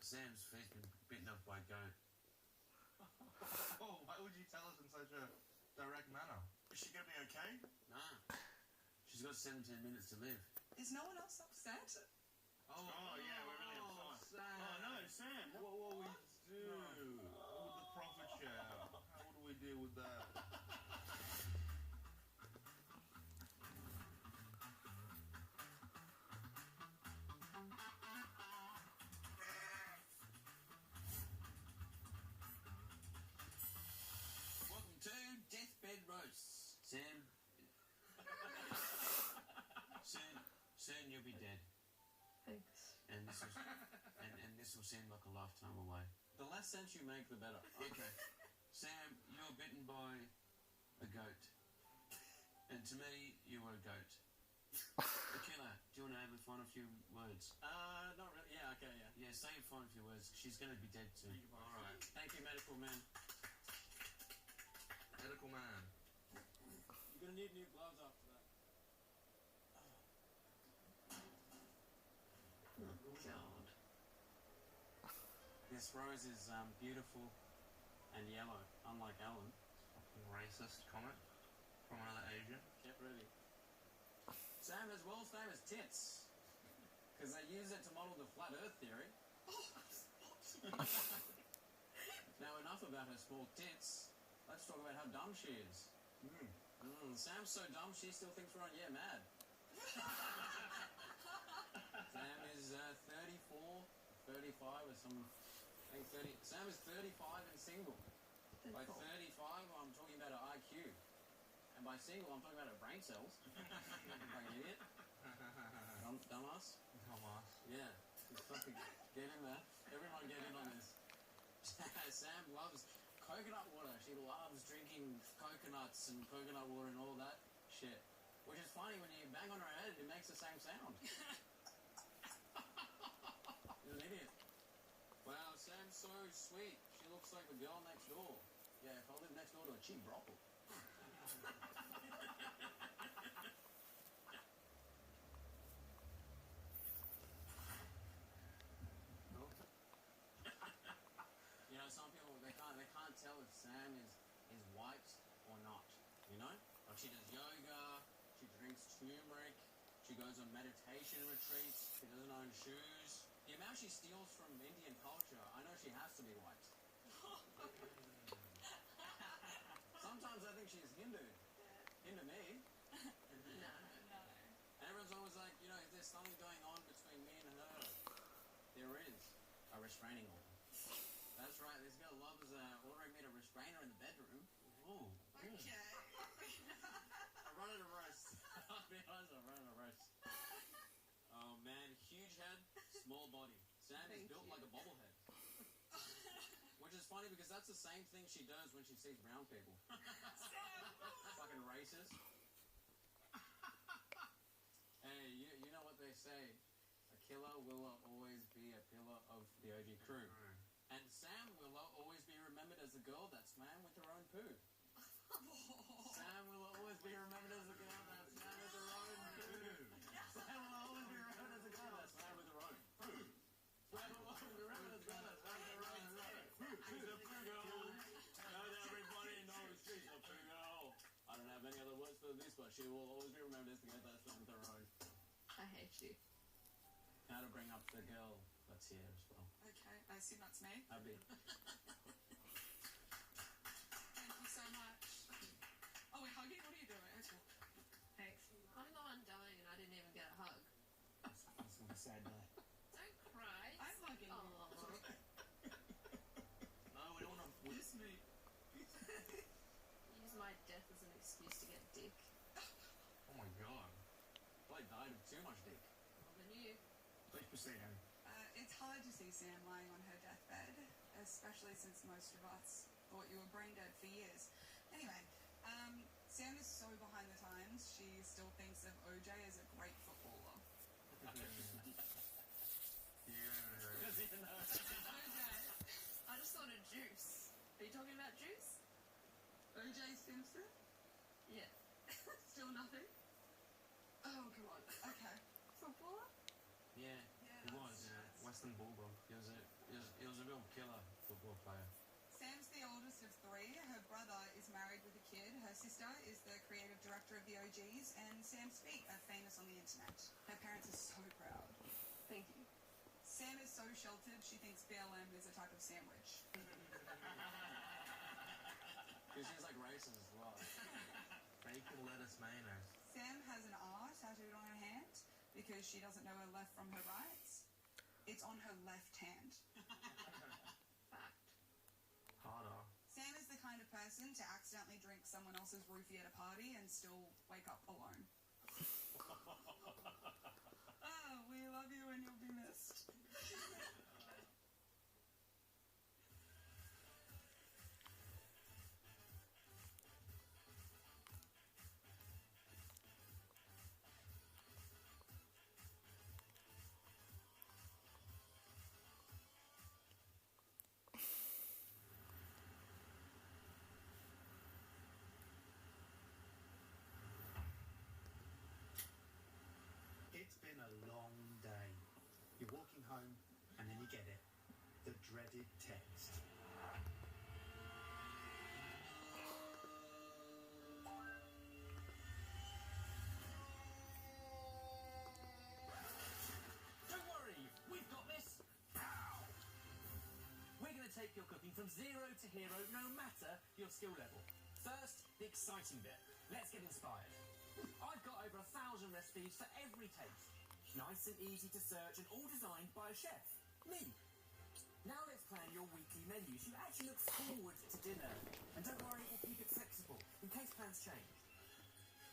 Sam's face been bitten up by a goat. Oh, why would you tell us in such a direct manner? Is she gonna be okay? Nah. She's she's got 17 minutes to live. Is no one else upset? Oh, yeah, we're really upset. Sam. Oh, no, Sam, what will we do with the profit share? How do we deal with that? Welcome to Deathbed Roasts. Sam. Soon you'll be dead. Thanks. And this will seem like a lifetime away. The less sense you make, the better. Okay. Sam, you were bitten by a goat. And to me, you were a goat. Akila, do you want to have a final few words? Not really. Yeah, okay, yeah. Yeah, say your final few words. She's going to be dead soon. Alright. Thank you, medical man. Medical man. You're gonna need new gloves after that. God. This rose is beautiful and yellow, unlike Alan. Fucking racist comment from another Asian. Get ready. Sam has world famous tits. Because they use it to model the flat earth theory. Now enough about her small tits. Let's talk about how dumb she is. Sam's so dumb she still thinks we're on Yeah Mad. Sam is 34, 35 or some... I think 30... Sam is 35 and single. By 35, I'm talking about her IQ. And by single, I'm talking about her brain cells. Like an idiot. Dumbass. Thomas. Yeah. Just fucking get in there. Everyone get in on this. Sam loves coconut water. She loves drinking coconuts and coconut water and all that shit. Which is funny, when you bang on her head, it makes the same sound. You're an idiot. Wow, Sam's so sweet. She looks like the girl next door. Yeah, if I lived next door to a cheap brothel. You know, some people they can't tell if Sam is white or not. You know? Like she does yoga, she drinks turmeric, she goes on meditation retreats, she doesn't own shoes. The amount she steals from Indian culture, I know she has to be white. Sometimes I think she's Hindu. Hindu me. No. And everyone's always like, you know, is there something going on between me and her? There is. A restraining order. That's right, this girl loves ordering me to restrain her in the bedroom. Oh. Okay. I run at a roast. I'll be honest, I run at a roast. Oh man, huge head, small body. Sam is built like a bobblehead. Which is funny because that's the same thing she does when she sees brown people. Fucking racist. Hey, you know what they say. A killer will always be a pillar of the OG crew. And Sam will always be remembered as the girl that swam with her own poo. Sam will always be remembered as the girl that swam with her own poo. Sam will always be remembered as the girl that swam with her own poo. Sam will always be remembered as the girl that swam with her own poo. She's a poo girl. And everybody knows she's a poo girl. I don't have any other words for this, but she will always be remembered as the girl that swam with her own. I hate you. How to bring up the girl that's here as well. Okay, I assume that's me. Abby. Thank you so much. Oh, we're hugging? What are you doing? Thanks. I'm the one dying and I didn't even get a hug. That's gonna be a sad day. Don't cry. I'm hugging you. Oh. No, we don't want to Kiss me. Use my death as an excuse to get dick. Oh my god. Probably died of too much dick. More than you. Please proceed, Abby. It's hard to see Sam lying on her deathbed, especially since most of us thought you were brain dead for years. Anyway, Sam is so behind the times, she still thinks of OJ as a great footballer. Yeah. Because even though... OJ. I just thought of Juice. Are you talking about Juice? OJ Simpson? Yeah. Still nothing? Oh, come on. Okay. Footballer? Yeah, Yeah, he was. Western Bulldog. He was a real killer football player. Sam's the oldest of three. Her brother is married with a kid. Her sister is the creative director of the OGs, and Sam's feet are famous on the internet. Her parents are so proud. Thank you. Sam is so sheltered, she thinks BLM is a type of sandwich. Because she's like racist as well. Bacon, lettuce, mayonnaise. Sam has an R tattooed on her hand because she doesn't know her left from her right. It's on her left hand. Fact. Harder. Sam is the kind of person to accidentally drink someone else's roofie at a party and still wake up alone. We love you and you'll be missed. It's been a long day. You're walking home, and then you get it. The dreaded text. Don't worry, we've got this. Pow! We're going to take your cooking from 0 to hero, no matter your skill level. First, the exciting bit. Let's get inspired. I've got over 1,000 recipes for every taste. Nice and easy to search and all designed by a chef. Me. Now let's plan your weekly menu so you actually look forward to dinner. And don't worry, we'll keep it flexible in case plans change.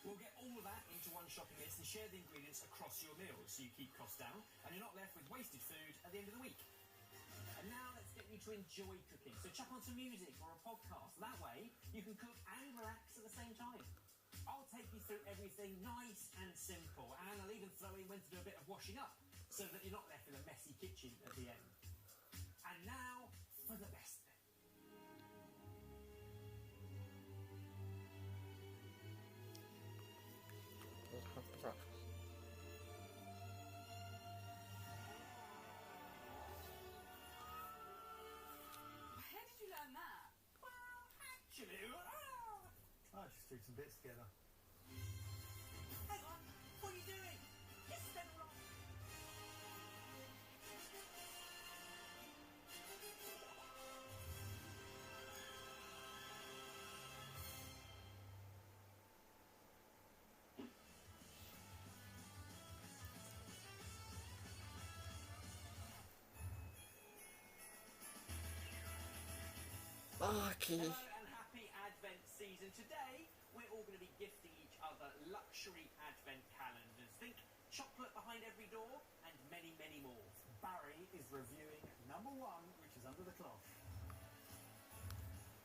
We'll get all of that into one shopping list and share the ingredients across your meals so you keep costs down and you're not left with wasted food at the end of the week. And now let's get you to enjoy cooking. So chuck on some music or a podcast. That way you can cook and relax at the same time. I'll take you through everything nice and simple, and I'll even throw in when to do a bit of washing up so that you're not left with a messy kitchen at the end. And now for the best bit. How did you learn that? Actually, I just threw some bits together. hang on, what are you doing? Yes, then wrong. Okay. Hello and happy Advent season. Today, we're all going to be gifting each other luxury Advent calendars. Think chocolate behind every door and many, many more. Barry is reviewing number 1, which is under the cloth.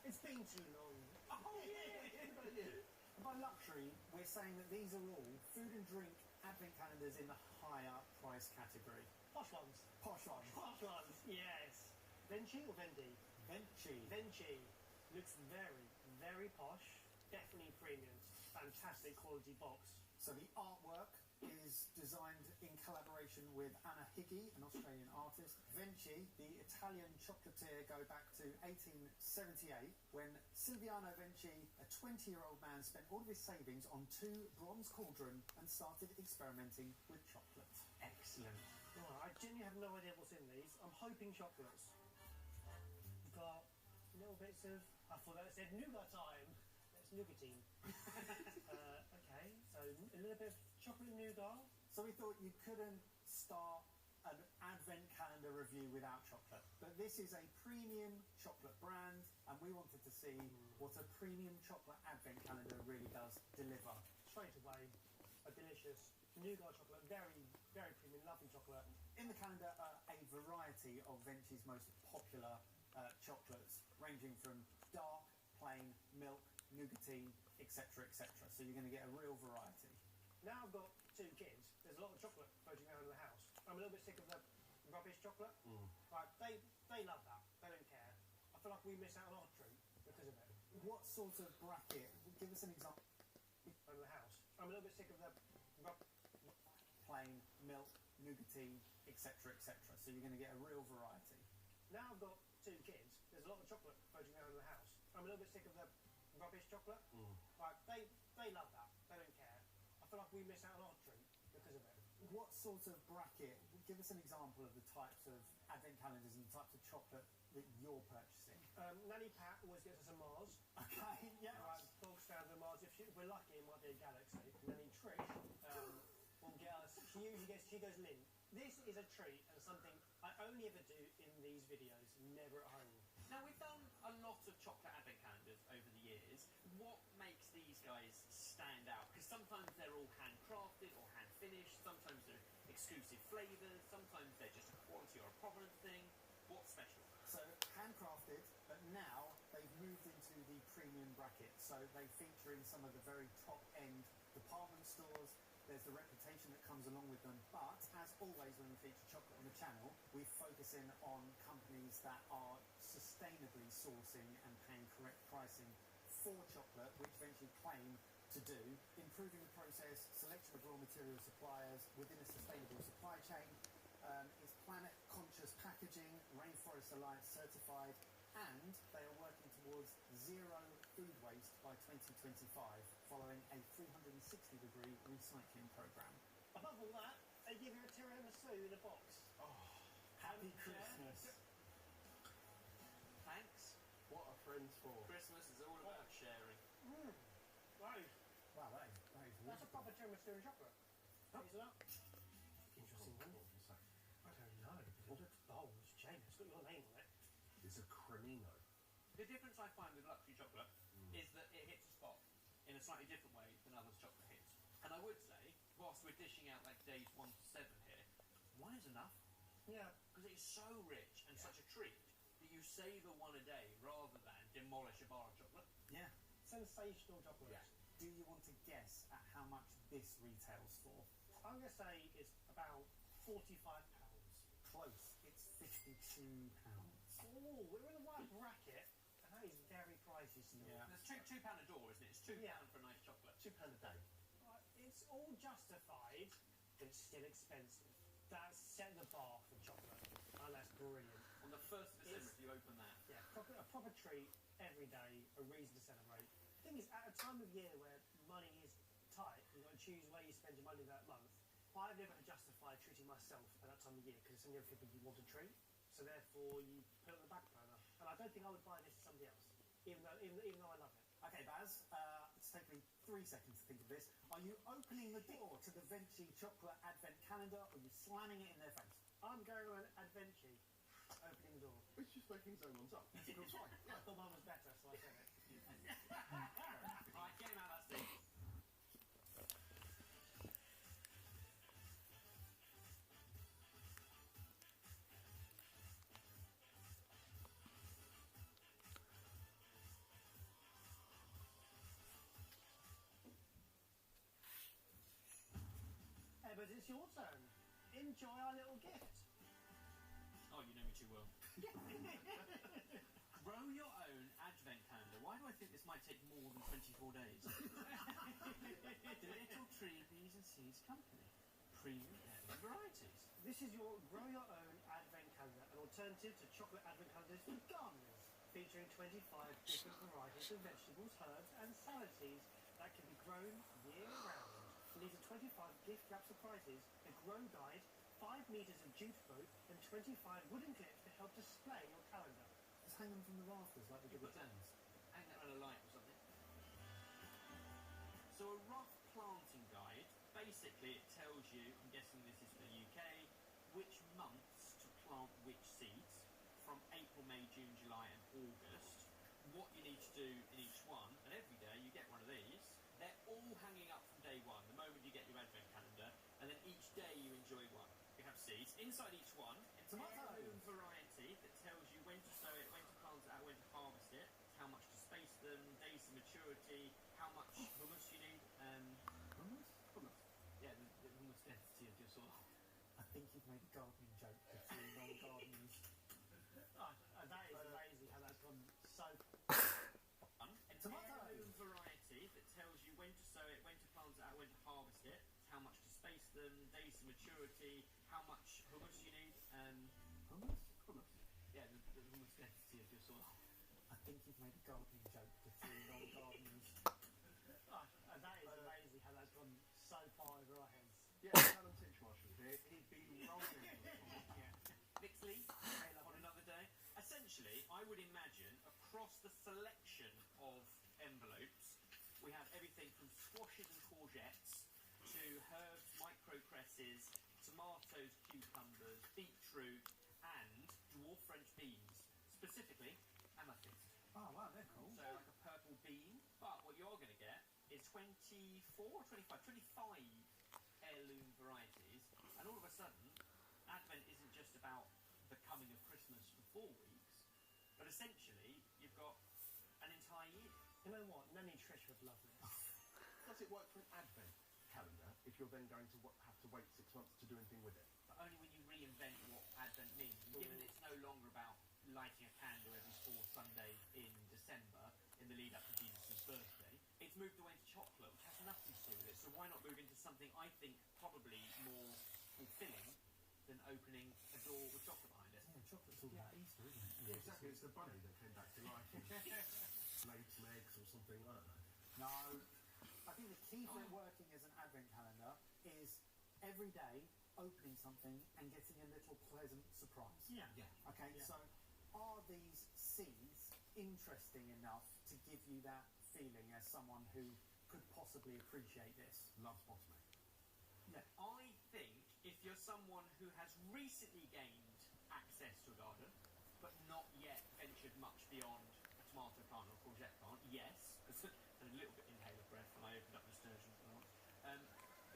It's been too long. Oh, yeah! Good idea. And by luxury, we're saying that these are all food and drink advent calendars in the higher price category. Posh ones. Posh ones. Posh ones, yes. Venchi or Vendi? Venchi. Venchi. Looks very, very posh. Definitely premium. Fantastic quality box. So the artwork is designed in collaboration with Anna Higgy, an Australian artist. Venchi, the Italian chocolatier, go back to 1878 when Silviano Venchi, a 20-year-old man, spent all of his savings on 2 bronze cauldron and started experimenting with chocolate. Excellent. Oh, I genuinely have no idea what's in these. I'm hoping chocolates. We've got little bits of... I thought that said nougat time. It's nougatine. Okay, so a little bit of chocolate nougat. So we thought you couldn't start an advent calendar review without chocolate. But this is a premium chocolate brand, and we wanted to see what a premium chocolate advent calendar really does deliver. Straight away, a delicious nougat chocolate. Very, very premium, lovely chocolate. In the calendar are a variety of Venchi's most popular chocolates, ranging from dark, plain, milk, nougatine, etc., etc. So you're going to get a real variety. Now I've got 2 kids, there's a lot of chocolate floating around in the house. I'm a little bit sick of the rubbish chocolate. Right, they love that. They don't care. I feel like we miss out on our treat because of it. What sort of bracket? Give us an example. Around the house. I'm a little bit sick of the Plain, milk, nougatine, etc., etc. So you're going to get a real variety. Now I've got 2 kids, there's there's a lot of chocolate floating around in the house. I'm a little bit sick of the rubbish chocolate. Like, they love that. They don't care. I feel like we miss out on our treat because of it. What sort of bracket? Give us an example of the types of advent calendars and the types of chocolate that you're purchasing. Nanny Pat always gets us a Mars. Okay, yeah. Bog standard Mars. If we're lucky, it might be a Galaxy. Nanny Trish will get us. She goes Lynn. This is a treat and something I only ever do in these videos, never at home. Now, we've done a lot of chocolate advent calendars over the years. What makes these guys stand out? Because sometimes they're all handcrafted or hand finished, sometimes they're exclusive flavours, sometimes they're just a quality or a provenance thing. What's special? So handcrafted, but now they've moved into the premium bracket. So they feature in some of the very top end department stores. There's the reputation that comes along with them, but as always when we feature chocolate on the channel, we focus in on companies that are sustainably sourcing and paying correct pricing for chocolate, which eventually claim to do, improving the process, selection of raw material suppliers within a sustainable supply chain, is planet-conscious packaging, Rainforest Alliance certified, and they are working towards zero food waste by 2025, following a 360-degree recycling program. Above all that, they give you a tiramisu in a box. Oh, Happy Christmas! Thanks. what are friends for? Christmas is all about sharing. Right. Wow, that is That's a wonderful. proper tiramisu in chocolate. Taste it up. Interesting one. I don't know. Oh, it's James. It's got your name on it. It's a cremino. The difference I find with luxury chocolate is that it hits a spot in a slightly different way than others' chocolate hits. And I would say, whilst we're dishing out like days 1 to 7 here, 1 is enough. Yeah. Because it's so rich and such a treat that you savour 1 a day rather than demolish a bar of chocolate. Yeah. Sensational chocolate. Yeah. Do you want to guess at how much this retails for? I'm going to say it's about £45. Close. It's £52. Oh, we're in the right bracket, and that is very pricey still. Yeah. There's £2 a door, isn't it? It's £2 Yeah. for a nice chocolate. £2 a day. It's all justified, but it's still expensive. That's setting the bar for chocolate, and that's brilliant. On the 1st of December, It's- if you open that, Yeah, a proper treat every day, a reason to celebrate. The thing is, at a time of year where money is tight, you've got to choose where you spend your money that month. I've never justified treating myself at that time of year because it's only other people you want to treat. So therefore, you put it on the back burner. And I don't think I would buy this to somebody else, even though I love it. Okay, Baz, it's taken me 3 seconds to think of this. Are you opening the door to the Venchi chocolate advent calendar, or are you slamming it in their face? I'm going on an adventure, opening the door. It's just making his own ones up. It's fine. I thought mine was better, so I said it. Alright, get him out of that seat. But it's your turn. Enjoy our little gift. Oh, you know me too well. Grow your own advent calendar. Why do I think this might take more than 24 days? The Little Tree Bees and Seeds Company. Premium heirloom varieties. This is your grow your own advent calendar, an alternative to chocolate advent calendars for gardeners, featuring 25 different varieties of vegetables, herbs, and salad seeds that can be grown year round. These are 25 gift wrap surprises, a grow guide, 5 meters of jute rope, and 25 wooden clips to help display your calendar. Just hang them from the rafters like we did with Dan's. Hang that around a light or something. So a rough planting guide. Basically, it tells you, I'm guessing this is for the UK, which months to plant which seeds from April, May, June, July, and August. What you need to do in each one, and every day you get one of these. They're all hanging up from day 1, the moment you get your advent calendar, and then each day you enjoy one. You have seeds. Inside each one, an heirloom variety that tells you when to sow it, when to plant it out, when to harvest it, how much to space them, days to maturity, how much hummus you need. Hummus? Yeah, the hummus density of your soil. I think you've made a gardening joke for 2 non-gardeners. That is amazing how that's gone so... An Tomato. heirloom variety that tells you when to sow it, when to plant it out, when to harvest it, how much to space them, days to maturity, how much hummus you need. Hummus? Hummus. Yeah, the hummus density of your soil. I think you've made a gardening joke to 3 non-gardeners. And that is amazing how that's gone so far over our heads. Yeah, Callum Titchmarsh was here. He'd be rolling. Mixed league on another day. Essentially, I would imagine across the selection of envelopes, we have everything from squashes and courgettes to herbs, microcresses, tomatoes, cucumbers, beetroot, and dwarf French beans. Specifically, amethyst. Oh, wow, they're cool. So like a purple bean. But what you're going to get is 25 heirloom varieties. And all of a sudden, Advent isn't just about the coming of Christmas for 4 weeks, but essentially, you've got an entire year. You know what? Nanny Trish would love this. Does it work for an advent calendar if you're then going to have to wait 6 months to do anything with it? But only when you reinvent what Advent means. And given it's no longer about lighting a candle every 4th Sunday in December in the lead up to Jesus' birthday, it's moved away to chocolate, which has nothing to do with it. So why not move into something I think probably more fulfilling than opening a door with chocolate behind it? Yeah, chocolate's all about Easter, isn't it? Yeah, exactly. It's the bunny that came back to life and laid some eggs or something. I don't know. No. I think the key for it working as an advent calendar is every day opening something and getting a little pleasant surprise. Yeah. Okay, Yeah. so are these seeds interesting enough to give you that feeling as someone who could possibly appreciate this? Loves bottoming. I think if you're someone who has recently gained access to a garden, but not yet ventured much beyond a tomato plant or a courgette plant, yes, because a little bit inhaler breath when I opened up nasturtiums and all.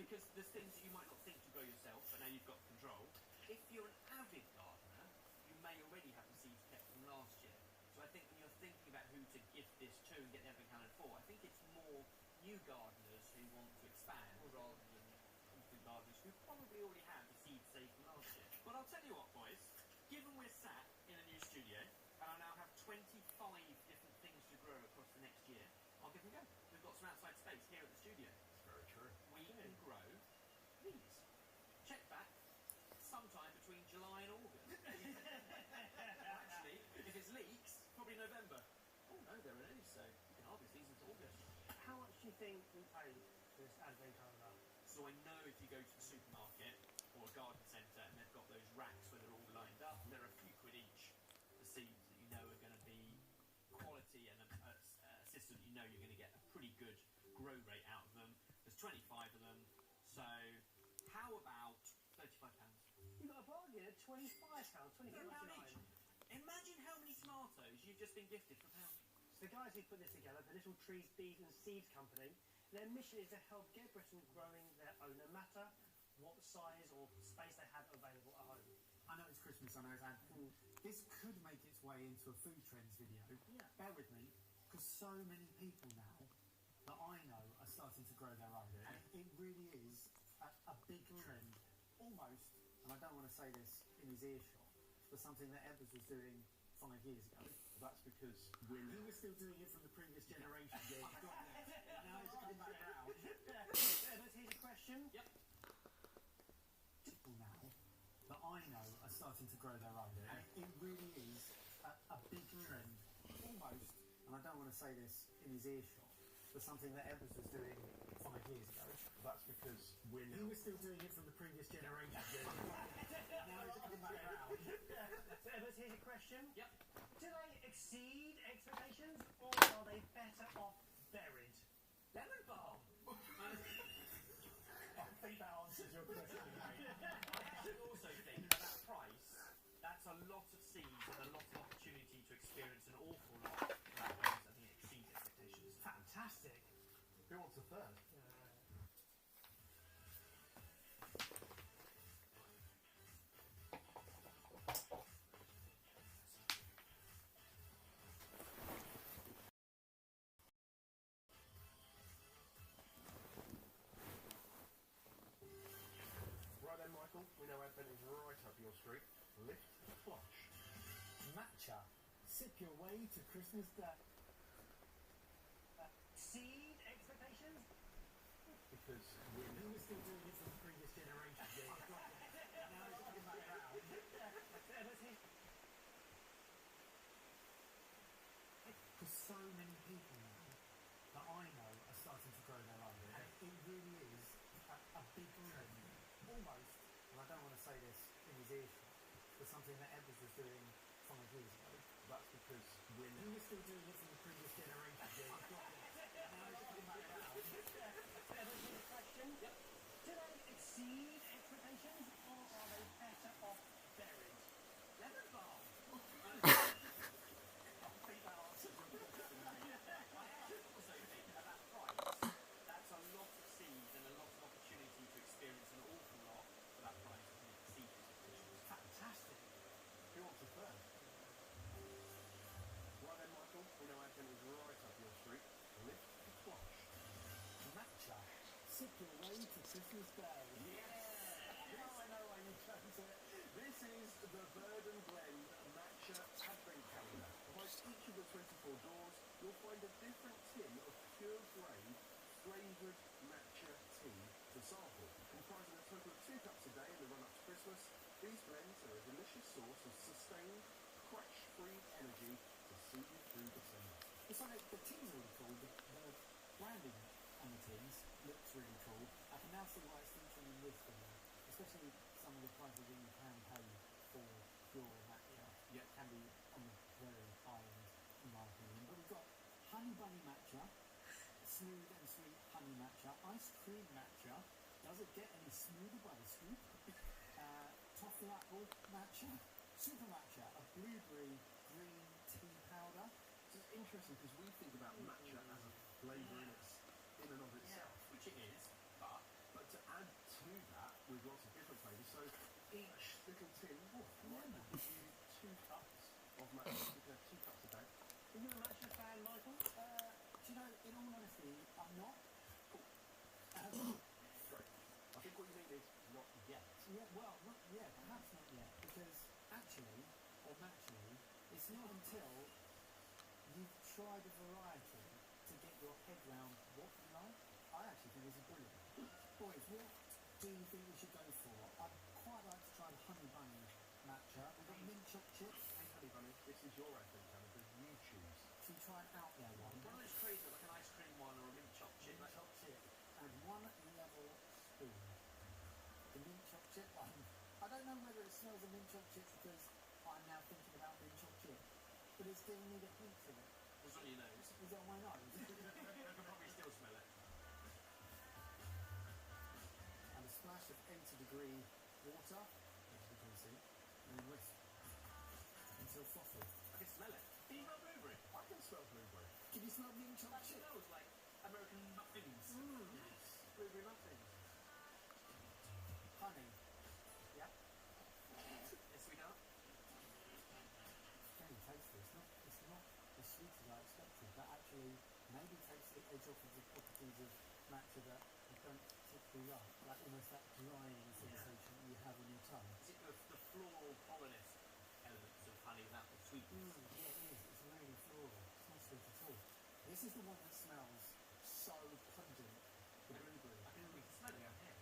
Because there's things that you might not think to grow yourself, but now you've got control. If you're an avid gardener, you may already have the seeds kept from last year. So I think when you're thinking about who to gift this to and get the advent calendar for, I think it's more new gardeners who want to expand rather than constant gardeners who probably already have the seeds saved from last year. But I'll tell you what, boys, given we're sat in a new studio and I now have 25 different things to grow across the next year, I'll give them a go. We've got some outside space here at the studio. It's very true. We can grow these. Check back sometime between July and August. Actually, if it's leeks, probably November. Oh no, they're early, so you can harvest these into August. How much do you think we paid for this advent calendar? So I know if you go to the supermarket or a garden centre and they've got those racks where they're all lined up, they're a few quid each. The seeds that you know are going to be quality and a system that you know you're going to get a pretty good grow rate out of them. There's 25 of them. So how about £35? You got a bargain at £25, £25 each. Imagine how many tomatoes you've just been gifted for £1. So the guys who put this together, the Little Trees, Bees and Seeds Company, their mission is to help get Britain growing their own, no matter what size or space they have available at home. I know it's Christmas, I know it's advent. This could make its way into a food trends video. Yeah. Bear with me, because so many people now that I know are starting to grow their own. And it really is a big trend, almost, and I don't want to say this in his earshot, but something that Evers was doing 5 years ago. That's because He was still doing it from the previous generation. Yeah, he got there. Now he's coming back round. Evers, here's a question. Yep. People now that I know are starting to grow their own. And it really is a big trend, almost, and I don't want to say this in his earshot, but something that Evers was doing 5 years ago. that's because we're He was still doing it from the previous generation. Now he's coming back round. So Evers, here's a question. Yep. Do they exceed expectations, or are they better off buried? Lemon balm. I think that answers your question, mate. I should also think at that price, that's a lot of seeds and a lot of opportunity to experience an awful lot. I think it exceeds expectations. Fantastic. Who wants a third? Right then, Michael, we know Advent is right up your street. Lift flush. Matcha. Sip your way to Christmas Day. Exceed expectations? Because we're He was still doing it from the previous generation. Now he's coming back round. So Evers, here's... so many people now that I know are starting to grow their own, and it really is a big trend, almost, and I don't want to say this in his earshot, but something that Edwards was doing 5 years ago. That's because we're You were still doing it from the previous generation, Jay. Now it's come back around. Question. Yep. Do they exceed expectations or are they better off buried? Lemon balm. I think that answers your question, mate. Also think at that price, that's a lot of seeds and a lot of opportunity to experience an awful lot for that price. I think it exceeds expectations. Fantastic. Who wants it first? Right then, Michael, we know Advent is right up your street. Lift the flush. Matcha. Sip your way to Christmas Day. Now I know why you chose it. This is the Bird and Blend Matcha Advent Calendar. Behind each of the 24 doors, you'll find a different tin of pure grade flavoured matcha tea to sample. Comprising a total of 2 cups a day in the run-up to Christmas, these blends are a delicious source of sustained, crash-free energy to see you through December. It's like the tin's really cool, the branding on the tins looks really cool. I can now see why it's featuring in wisdom, especially some of the prices that you can pay for pure matcha. Yeah. Can be on the very high end, in my opinion. But we've got honey bunny matcha, smooth and sweet honey matcha, ice cream matcha. Does it get any smoother by the scoop? Toffee apple matcha, super matcha, a blueberry green tea powder. So it's interesting because we think about matcha as a flavour in and of itself. Which it is, But to add to that with lots of different flavours, so each little tin might give you 2 cups of matcha. You can have 2 cups a day. Are you a matcha fan, Michael? Do you know, in all honesty, I'm not. Great. I think what you mean is not yet. Perhaps not yet, because actually, or naturally, it's not until you've tried a variety to get your head round what you like. I actually think this is brilliant. Boys, what do you think we should go for? I'd quite like to try the honey bunny matcha. We've got mint chocolate chips. Hey, honey bunny, this is your advent calendar. You choose. Should we try an out there one? one of those crazy, like an ice cream one or a mint chocolate chip. Mint chocolate chip and 1 level spoon. The mint chocolate chip one. I don't know whether it smells of mint chocolate chips because I'm now thinking about mint chocolate chip, but it's giving me the hint of it. It's on your nose. Is it on my nose? You can probably still smell it. And a splash of 80-degree water, 80-degree sea, and then whisk until frothy. I can smell it. Can you smell blueberry? I can smell blueberry. Can you smell mint chocolate That chip? smells like American muffins. Yes. Blueberry muffins. Honey. Yep. Yes, we are. Very tasty. It's not as sweet as I expected, but actually maybe takes the edge off of the properties of matcha that I don't particularly like. Like almost that drying sensation that you have on your tongue. Is it the floral pollen-esque elements of honey without the sweetness? Yeah, it is. It's really floral. It's not sweet at all. This is the one that smells so pungent. The blueberry. We can smell it out here.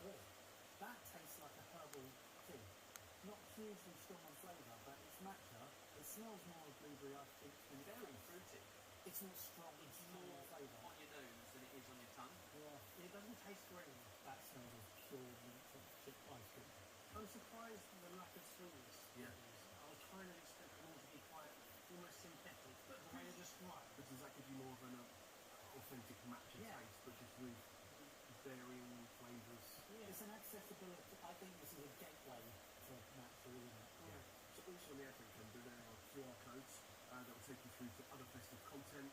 Oh, that tastes like a herbal tea. Not hugely strong on flavour, but it's matcha. It smells more of blueberry, I think, than it Very tastes. fruity. It's not strong. It's strong more on flavour. on your nose than it is on your tongue. Yeah. It doesn't taste green. That smells of pure mint chocolate chip ice cream. I'm surprised at the lack of sweetness. Yeah. I was kind of expecting them to be quite almost synthetic, but the way you describe. But does that give you more of an authentic matcha Yeah. taste, but just with varying flavours? Yeah. It's an accessibility. I think this is a gateway to matcha, isn't it? Yeah. So also on the advent calendar there are QR codes that will take you through to other festive content,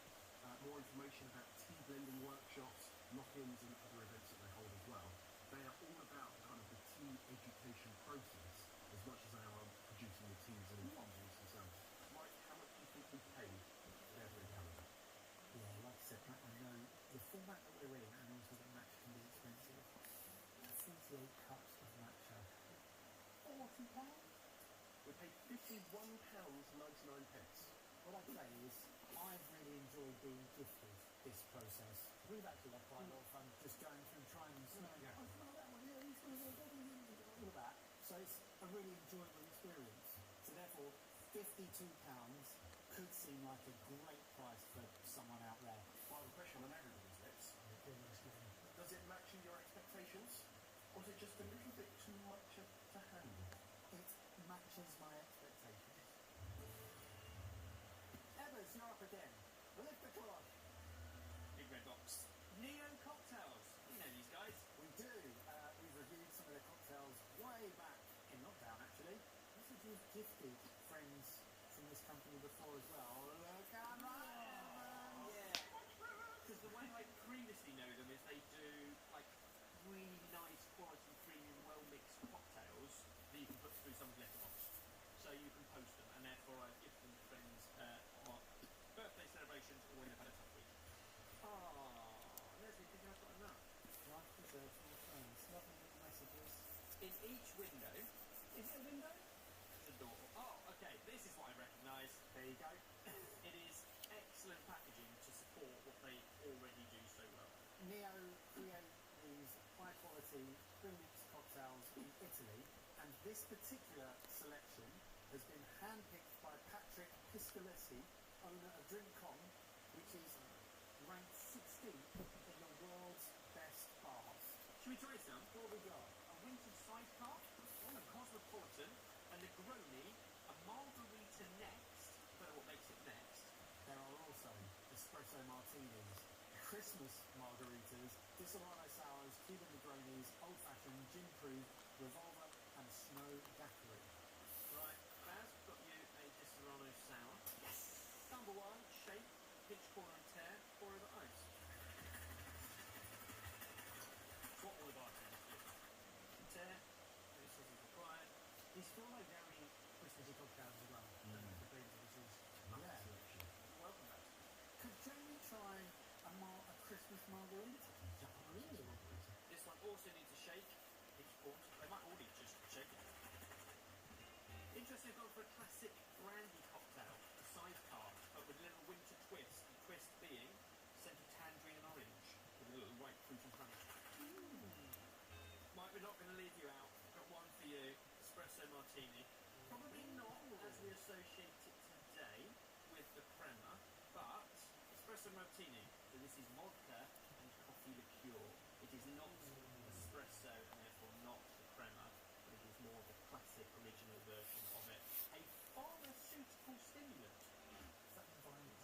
more information about tea blending workshops, knock-ins and other events that they hold as well. They are all about kind of the tea education process as much as they are producing the teas and infusions themselves. Mike, how much do you think we pay for the advent calendar? Yeah, like I said, I know the format that we're in, and also that matcha can be expensive. 48 cups of matcha. £40? We paid £51.99. What I'd say is, I've really enjoyed being gifted this process. we've actually had quite a lot of fun just going through, trying and smelling. Yeah. I smell that one, yeah, you smell that one, all of that. So it's a really enjoyable experience. So therefore, £52 could seem like a great price for someone out there. Final question on everybody's lips. Does it match your expectations? Or is it just a little bit too much to handle? It matches my expectations. Evers, you're up again. Lift the cloth. Big red box. Neo cocktails. You know these guys. We do. We've reviewed some of their cocktails way back in lockdown, actually. I think you've gifted friends from this company before as well. Look out, Yeah. Because the way I previously know them is they do like really nice quality premium well mixed cocktails that you can put through someone's letterbox. So you can post them, and therefore I've gifted them to friends on birthday celebrations or when they've had a tough week. Oh, Leslie, did you have got enough? Life deserves more friends. Lovely little messages. In each window, Is it a window? there's a door. Oh, okay, this is what I recognise. There you go. It is excellent packaging to support what they already do so well. Neo create these high quality premixed cocktails in Italy, and this particular selection has been handpicked by Patrick Piscolesi, owner of Drink.com, which is ranked 16th in the world's best bars. Should we try some? What have we got? A winter sidecar, a cosmopolitan, a Negroni, a margarita next. Don't know what makes it next. There are also espresso martinis, Christmas margaritas, Disaronno sours, Cuban Negronis, old fashioned, gin proof, revolver, and snow daiquiri. Right, Baz, got you a Disaronno sour. Yes! Number one, shake, pinch corner and tear, pour over ice. It's what all the bartenders do. Tear, no sauce is required. These feel like very Christmassy cocktails as well. I don't know if the flavour of this is. Yeah. You're welcome, Baz. Could Jamie try a Christmas margarita? This one also needs a shake, pinch corn. They might all need just shaking. Interesting, I've gone for a classic brandy cocktail, a sidecar, but with a little winter twist. The twist being scented tangerine and orange with a little white fruit and honey. Mike, we're not going to leave you out. Got one for you, espresso martini. Probably not as we associate it today with the crema, but espresso martini. So this is vodka and coffee liqueur. It is not espresso and therefore not the crema, but it is more the classic original version of it. A pharmaceutical stimulant. Is that environment?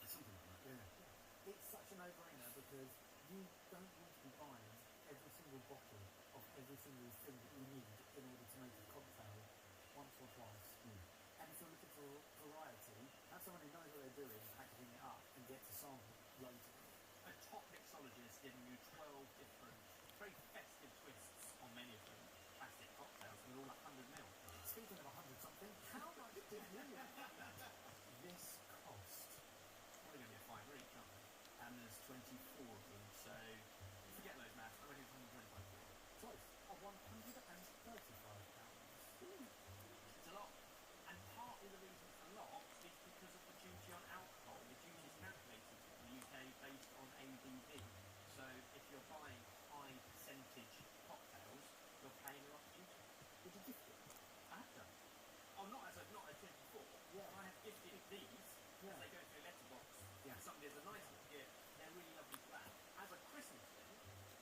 Something like that. Yeah. It's such a no-brainer because you don't want to be buying every single bottle of every single thing that you need in order to make a cocktail once or twice. And if you're looking for variety, have someone who knows what they're doing, packaging it up, and get to sample loads of it. A top mixologist giving you 12 different, very festive twists on many of them. Classic cocktails, and they're all 100ml. Speaking of 100-something, how much did you this cost? Probably going to be a fiver each, aren't they? And there's 24 of them, so forget those maths. I reckon it's 125 quid. Close. Of £135. It's a lot. And partly the reason it's a lot is because of the duty on alcohol. The duty is calculated in the UK based on ABV. So if you're buying high percentage cocktails, you're paying a lot of duty. Did you gift it? I have done. Oh, not as 24. Yeah. I have gifted these Yeah. as they go through a letterbox. Yeah. Somebody has a nice little gift. They're really lovely for that. As a Christmas thing,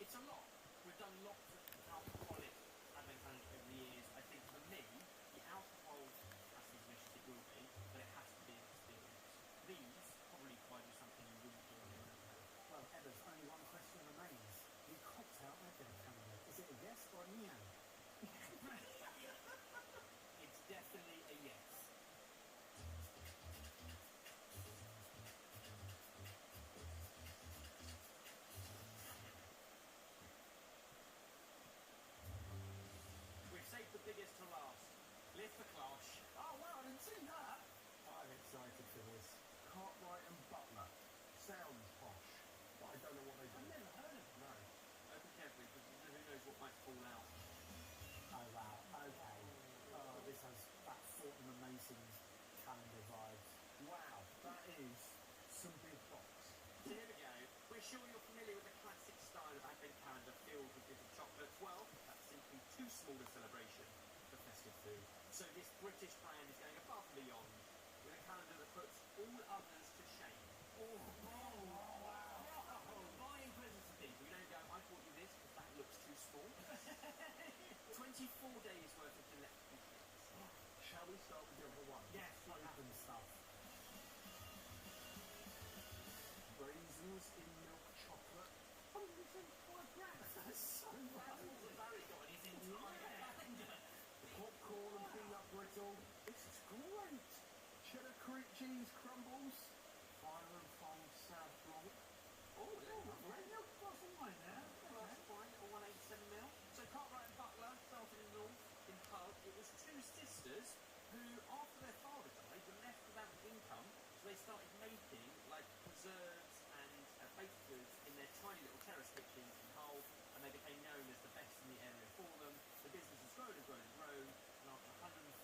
it's a lot. We've done lots of alcoholic advent calendars over the years. I think for me, the alcohol has to be delicious, it will be, but it has to be an experience. These probably provide you something you wouldn't do on your own. Well, Evers, only one question remains. The cocktail advent calendar. Is it a yes or a no? It's definitely a yes. We've saved the biggest to last. Lift the cloche. Oh, wow, I didn't see that. I'm excited for this. Cartwright and Butler. Sounds posh, but I don't know what they do. I've never heard of them. No. Open carefully because who knows what might fall out. Oh, wow, okay. Oh, this has that Fortnum and Mason's calendar vibes. Wow, that is some big box. So here we go. We're sure you're familiar with smaller celebration for festive food. So this British brand is going above and beyond with a calendar that puts all others to shame. Buying presents for people, you don't go, I bought you this because that looks too small. 24 days worth of delectable treats. Shall we start with number one? Yes, open stuff. Raisins in milk chocolate. 175 grams. That's so much. Barry got his entire calendar. Popcorn and peanut brittle. This is great. Cheddar cream cheese crumbles. Fire and foam Sauv Blanc. Oh, Red milk glass of wine there. Glass of wine at 187ml. So Cartwright and Butler started in North, in Hug. It was two sisters who, after their father died, were left without income, so they started making like preserves and baked goods in their tiny little terrace kitchens in Hull, and they became known as the best in the area for them. The business has grown and grown and grown, and after 115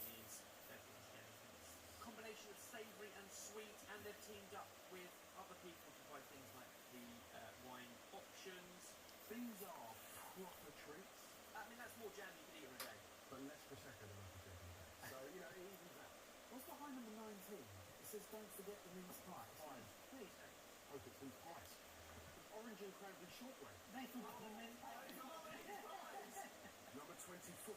years, they're put together for this combination of savoury and sweet, and they've teamed up with other people to provide things like the wine options. These are proper treats, I mean, that's more jam you could eat in a day. but less Prosecco than I could drink in a day. So, you know, it evens out. What's behind number 19? It says, don't forget the mince pies. Please don't. Hope it's in pies. Orange and cranberry shortbread. They forgot the mince pies. Number 24.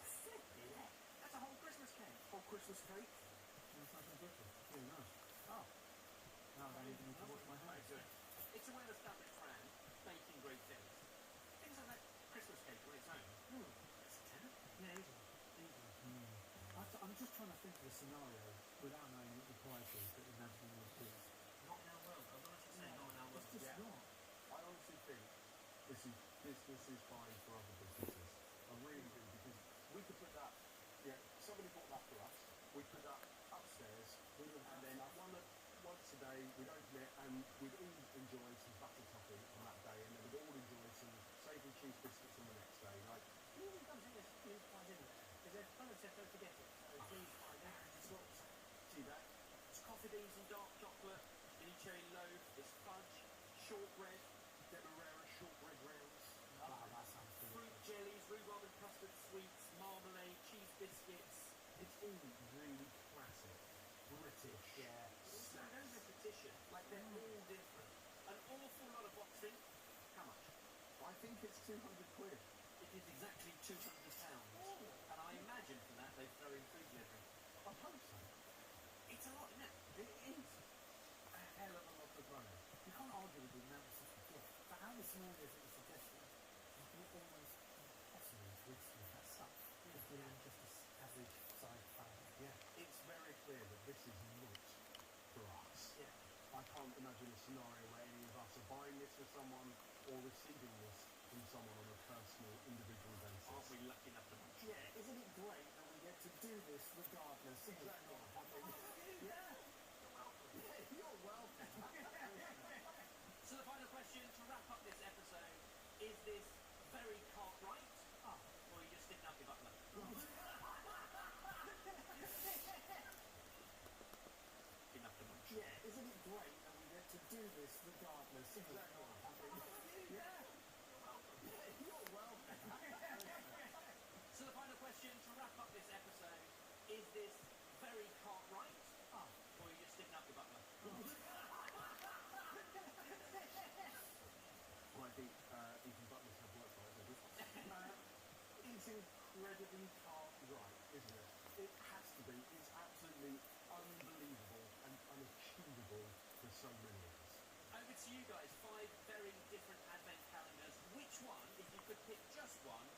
That's a whole Christmas cake. Whole Christmas cake. It's like a breakfast. Very nice. Oh. Now I don't even need to wash my hands. It's a well-established brand, baking great things. Things like that Christmas cake on its own. That's a tenner. Yeah, easy. I'm just trying to think of a scenario without knowing what the price is, but imagining what it is. Not in our world. I was honestly saying not in our world. It's just Yeah. not. I honestly think this is fine for other businesses. I really do, because we could put that, somebody bought that for us, we put that upstairs, and then once a day we'd open it and we'd all enjoy some butter topping on that day, and then we'd all enjoy some savoury cheese biscuits on the next day. Like, You know what comes in this mince pies in there? Because they've kind of said don't forget it. So please find it. It's got tea bag, it's coffee beans and dark chocolate, mini cherry loaf, there's fudge, shortbread, demerara shortbread rounds. Wow, that sounds fruit delicious. jellies, rhubarb and custard sweets, marmalade, cheese biscuits. It's all really classic British. Yeah. There's no repetition. Like, they're all different. An awful lot of boxing. How much? I think it's 200 quid. It is exactly £200. And I imagine for that they throw in food delivery. I hope so. It's a lot, isn't it? It is a hell of a lot of money. You can't argue with the amount of stuff you get. But how the scenarios that you're suggesting, you're almost impossible to with that stuff. If you're just an average size family. Yeah, it's very clear that this is not for us. Yeah. I can't imagine a scenario where any of us are buying this for someone or receiving this from someone on a personal, individual basis. Aren't we lucky enough to munch? Yeah, isn't it great that we get to do this regardless of Exactly. not having... Yeah. Yeah, you're welcome. So the final question to wrap up this episode, is this very Cartwright? Or are you just sticking up your butler? Enough to munch. Yeah, isn't it great that we get to do this regardless of not having... Yeah. You're welcome. So the final question to wrap up this episode, is this very Cartwright? Or are you just sticking up your butler? Well, I think even butlers have work right, don't they? It's incredibly Cartwright, isn't it? It has to be. It's absolutely unbelievable and unachievable for so many of us. Over to you guys, 5 very different advent calendars. Which one, if you could pick just one,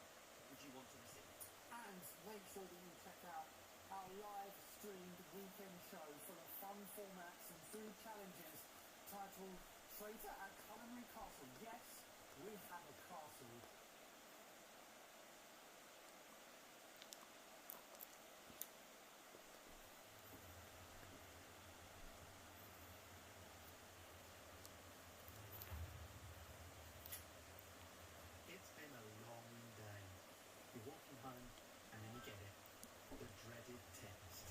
would you want to receive? And make sure that you check out our live streamed weekend show full of fun formats and food challenges titled Traitor at Culinary Castle. Yes, we have a castle. It's been a long day. You're walking home and then you get it. The dreaded text.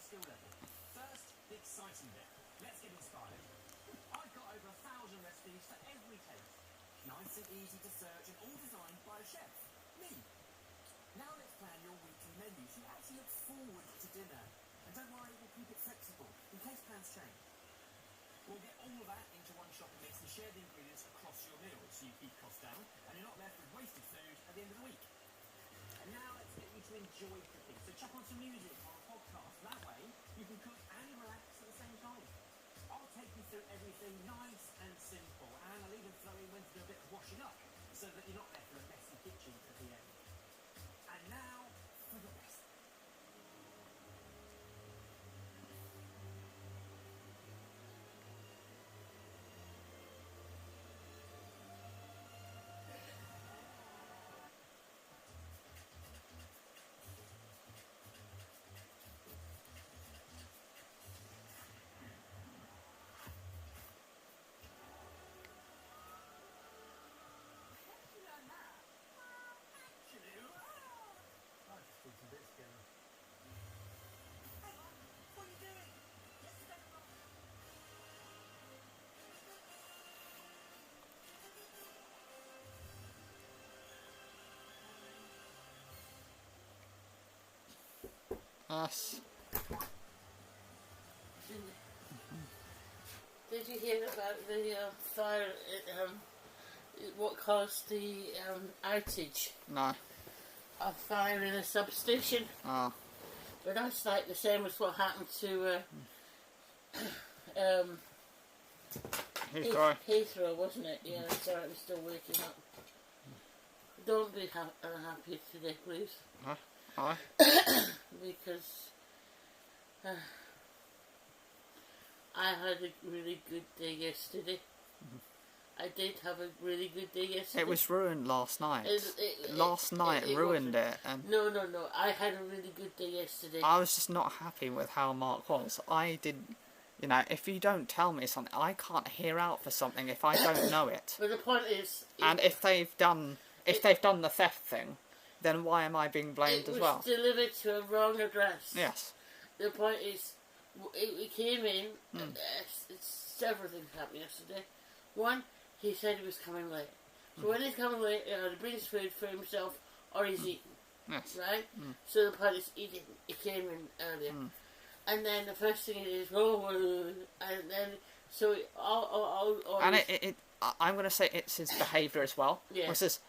skill level. First, the exciting bit. Let's get inspired. I've got over 1,000 recipes for every taste. Nice and easy to search and all designed by a chef. Me. Now let's plan your weekly menu so you actually look forward to dinner. And don't worry, we'll keep it flexible in case plans change. We'll get all of that into one shopping mix and share the ingredients across your meals so you keep costs down and you're not left with wasted food at the end of the week. And now let's get you to enjoy cooking. So chuck on some music or a podcast. That way you can cook and relax at the same time. I'll take you through everything nice and simple, and I'll even throw in when to do a bit of washing up so that you're not left with a messy kitchen at the end. And now for the rest. How did you learn that? I just put some bits together. Hang on, what are you doing? Just step along. Us. Did you hear about the fire at, what caused the outage? No. A fire in a substation. Oh. But that's like the same as what happened to Heathrow. Heathrow, wasn't it? Yeah, sorry, I'm still waking up. Don't be unhappy today, please. Huh? Hi. Because I had a really good day yesterday. I did have a really good day yesterday. It was ruined last night. Last night it ruined it, and No. I had a really good day yesterday. I was just not happy with how Mark was. I didn't, you know, if you don't tell me something, I can't hear out for something if I don't know it. But the point is, And if they've done the theft thing, then why am I being blamed as well? it was delivered to a wrong address. Yes. The point is, it came in. Several things happened yesterday. One, he said he was coming late. So when he's coming late, he either brings food for himself or he's eating. Yes. Right? So the point is, he didn't. He came in earlier. And then the first thing is, and then, so all And I'm going to say it's his behaviour as well. Yeah. Which is,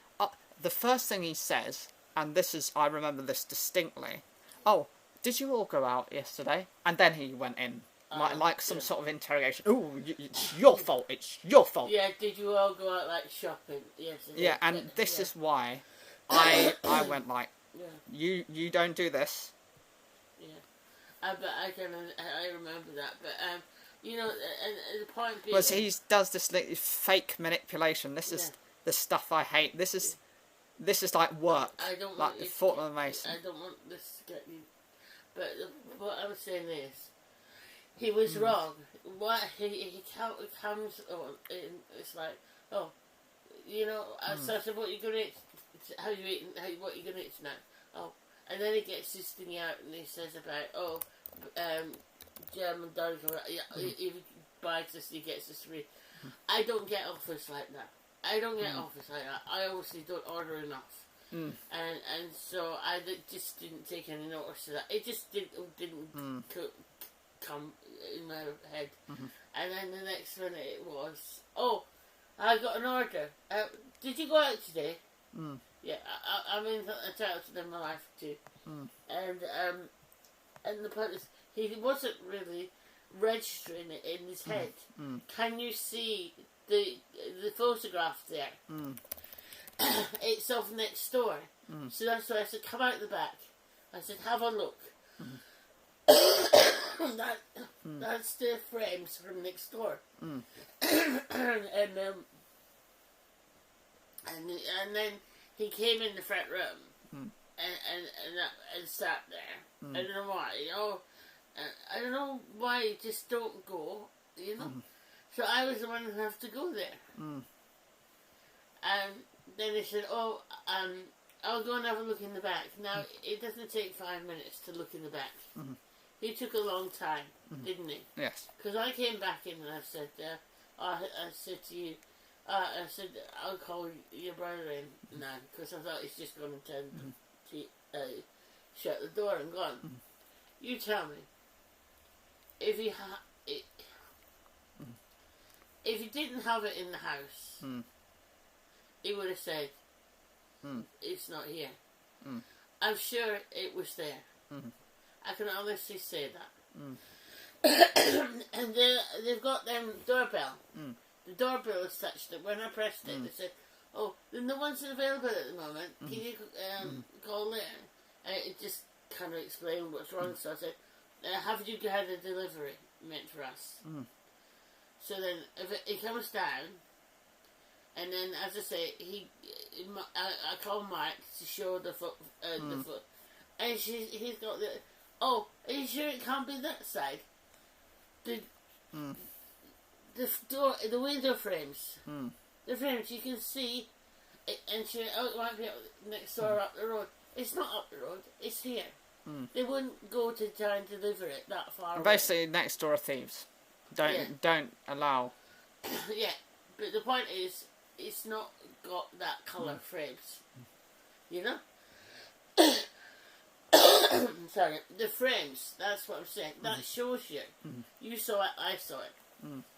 the first thing he says, and this is, I remember this distinctly, oh, did you all go out yesterday? And then he went in, like some sort of interrogation. Oh, it's your fault, it's your fault. Yeah, did you all go out, like, shopping yesterday? Yeah, and this is why I went like, Yeah. you don't do this. Yeah. But I remember that. But, you know, and the point being... Because he does this fake manipulation. This is the stuff I hate. This is like work. I don't like want the you Fortnum Mason. I don't want this to get you... But what I'm saying is, he was wrong. What he comes on, it's like, oh, you know, so I said, what are you going to eat? How you eating? What are you going to eat tonight? Oh, and then he gets this thing out and he says about, German dogs, if he buys this, he gets this free. I don't get offers like that. I don't get offers like that. I obviously don't order enough. And so I just didn't take any notice of that. It just didn't come in my head. And then the next minute it was, oh, I got an order. Did you go out today? Yeah, I'm entitled to my life too. And the point is, he wasn't really registering it in his head. Can you see the photograph there? It's of next door. So that's why I said, come out the back. I said, have a look. That's the frames from next door. And then he came in the front room and sat there. I don't know why, you know. I don't know why you just don't go, you know. So I was the one who have to go there. And then he said, oh, I'll go and have a look in the back. Now, it doesn't take 5 minutes to look in the back. He took a long time, didn't he? Yes. Because I came back in and I said, I said to you, I said, I'll call your brother in now, because I thought he's just going to turn to shut the door and gone. You tell me, if he didn't have it in the house, he would have said, it's not here. I'm sure it was there. I can honestly say that. And they've got them doorbell. The doorbell is such that when I pressed it, they said, oh, no one's available at the moment. Can you call there? And it just kind of explained what's wrong. So I said, have you had a delivery meant for us? So then if he comes down, and then as I say, I call Mark to show the foot, and he's got the. Oh, are you sure it can't be that side? The door, the window frames, the frames you can see, and she it might be next door up the road. It's not up the road. It's here. They wouldn't go to try and deliver it that far away. Basically, next door are thieves. Don't allow. Yeah, but the point is, it's not got that colour frames. You know. Sorry, the frames. That's what I'm saying. That shows you. You saw it. I saw it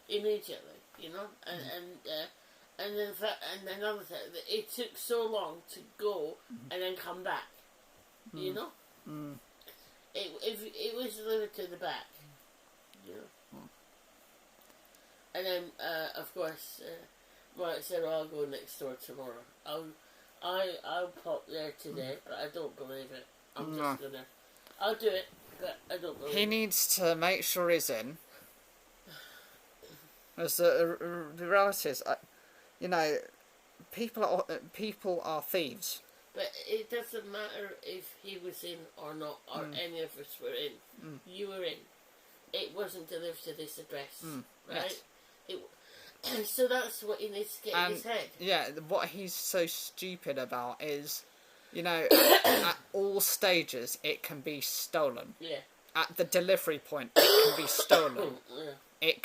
immediately. You know, and then another thing. It took so long to go and then come back. You know. It was delivered to the back. You know. And then of course, Mark said, "I'll go next door tomorrow. I'll pop there today, but I don't believe it. I'm just gonna. I'll do it, but I don't believe He needs to make sure he's in. As the reality is, you know, people are thieves. But it doesn't matter if he was in or not, or any of us were in. You were in. It wasn't delivered to this address, right? Yes. So that's what he needs to get in his head. Yeah, what he's so stupid about is, you know, at all stages it can be stolen. Yeah. At the delivery point, it can be stolen. It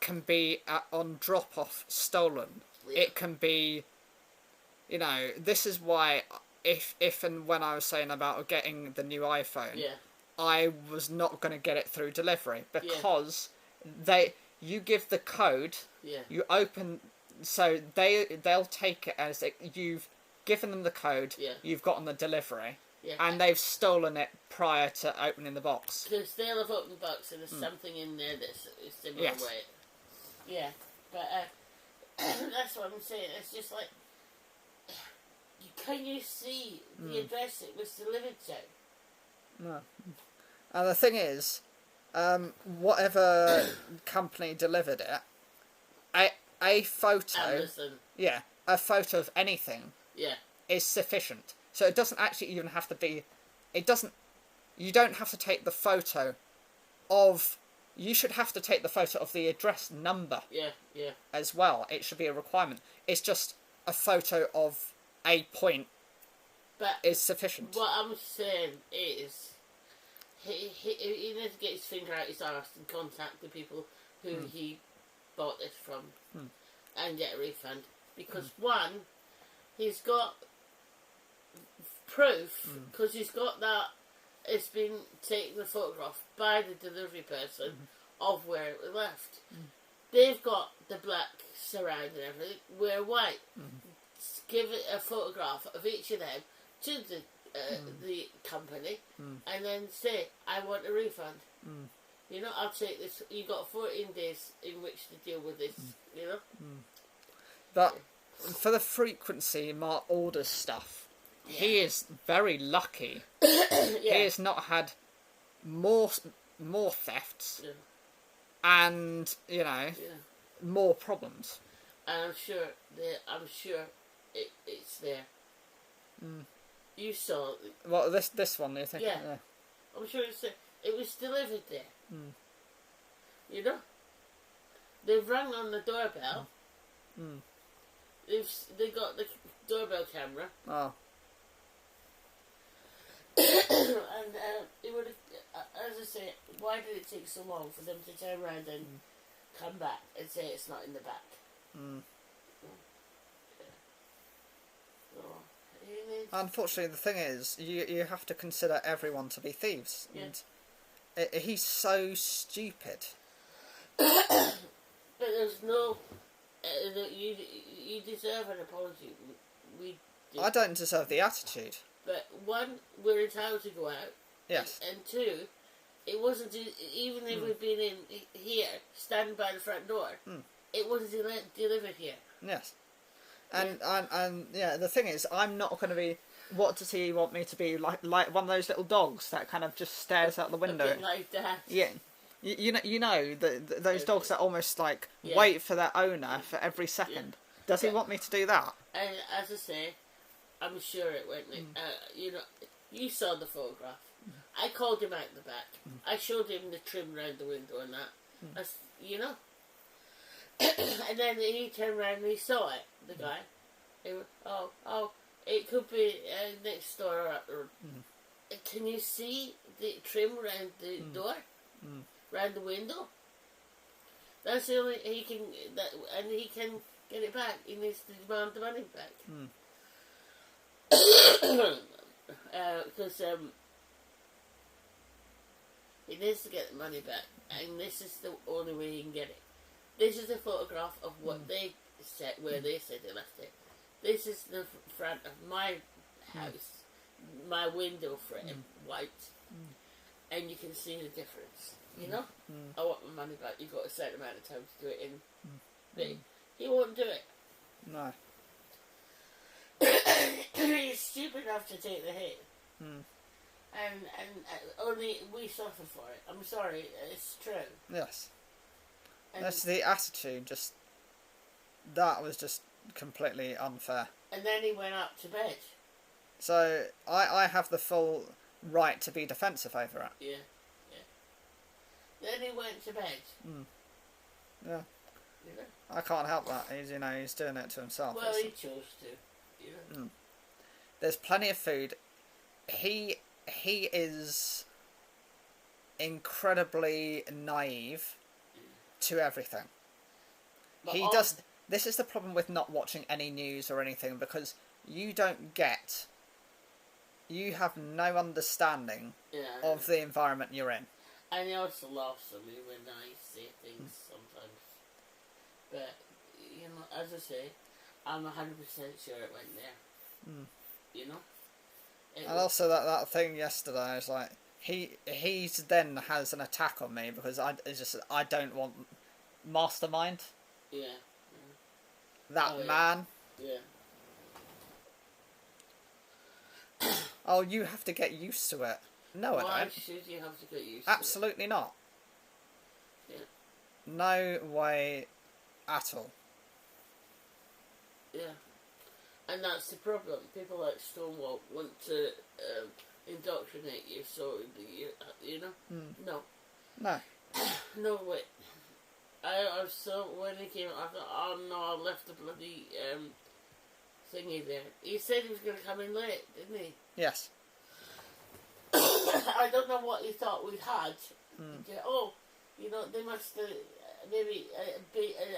can be on drop off stolen. Yeah. It can be, you know, this is why if and when I was saying about getting the new iPhone, I was not going to get it through delivery because you give the code, you open, so they'll take it as you've given them the code, you've gotten the delivery, and they've stolen it prior to opening the box. Because they'll have opened the box and there's something in there that's a similar way. Yeah, but that's what I'm saying. It's just like, can you see the address it was delivered to? No. And the thing is, whatever company delivered it, a photo, Amazon. A photo of anything, is sufficient. So it doesn't actually even have to be. You don't have to take the photo of. You should have to take the photo of the address number. As well, it should be a requirement. It's just a photo of a point. But is sufficient. What I'm saying is, he needs to get his finger out his arse and contact the people who he bought this from and get a refund. Because one, he's got proof, because he's got that, it's been taken the photograph by the delivery person of where it was left. They've got the black surround and everything, we're white. Give it a photograph of each of them to the company and then say, I want a refund. You know, I'll take this. You got 14 days in which to deal with this, you know. But for the frequency Mark orders stuff, he is very lucky. He has not had more thefts and, you know, more problems. And I'm sure it's there. You saw. Well, this one, you think? Yeah. I'm sure it's there. It was delivered there. You know? They've rung on the doorbell. They got the doorbell camera. Oh. And it would have. as I say, why did it take so long for them to turn around and come back and say it's not in the back? Mm. So, he needs... Unfortunately, the thing is, you have to consider everyone to be thieves. Yeah. And he's so stupid. But there's no... you deserve an apology. We do. I don't deserve the attitude. But one, we're entitled to go out. Yes. And two, it wasn't... Even if we'd been in here, standing by the front door, it wasn't delivered here. Yes. And yeah, the thing is, I'm not going to be... What does he want me to be? Like one of those little dogs that kind of just stares out the window? A bit like that. Yeah. You know those dogs that almost like wait for their owner for every second. Does he want me to do that? And as I say, I'm sure it went. You know, you saw the photograph. I called him out the back. I showed him the trim round the window and that. That's, you know. And then he turned around and he saw it. The guy. He went, oh, it could be next door. Can you see the trim round the door? Round the window? That's the only he can. And he can get it back. He needs to demand the money back. Because he needs to get the money back, and this is the only way he can get it. This is a photograph of what they said, where they said they left it. This is the front of my house, my window frame, white, and you can see the difference. You know, I want my money back. You've got a certain amount of time to do it in. But he won't do it. No. He's stupid enough to take the hit. And only we suffer for it. I'm sorry, it's true. Yes. And that's the attitude. Just that was just completely unfair. And then he went up to bed. So I have the full right to be defensive over it. Yeah. Then he went to bed. Yeah. You know? I can't help that. He's doing it to himself. Well, he chose to. You know? There's plenty of food. He is incredibly naive to everything. But He does. This is the problem with not watching any news or anything, because you don't get. You have no understanding of the environment you're in. And he also laughs at me when I say things sometimes. But, you know, as I say, I'm 100% sure it went there. You know? And also that thing yesterday is like, he's then has an attack on me because I don't want Mastermind. Yeah. That man. Yeah. Oh, you have to get used to it. No, I Why don't. should you have to get used Absolutely not. Yeah. No way at all. Yeah. And that's the problem. People like Stonewall want to indoctrinate you, so you know. No. No way. I was so when he came, I thought, oh no, I left the bloody thingy there. He said he was going to come in late, didn't he? Yes. I don't know what he thought we'd had. Oh, you know, they must maybe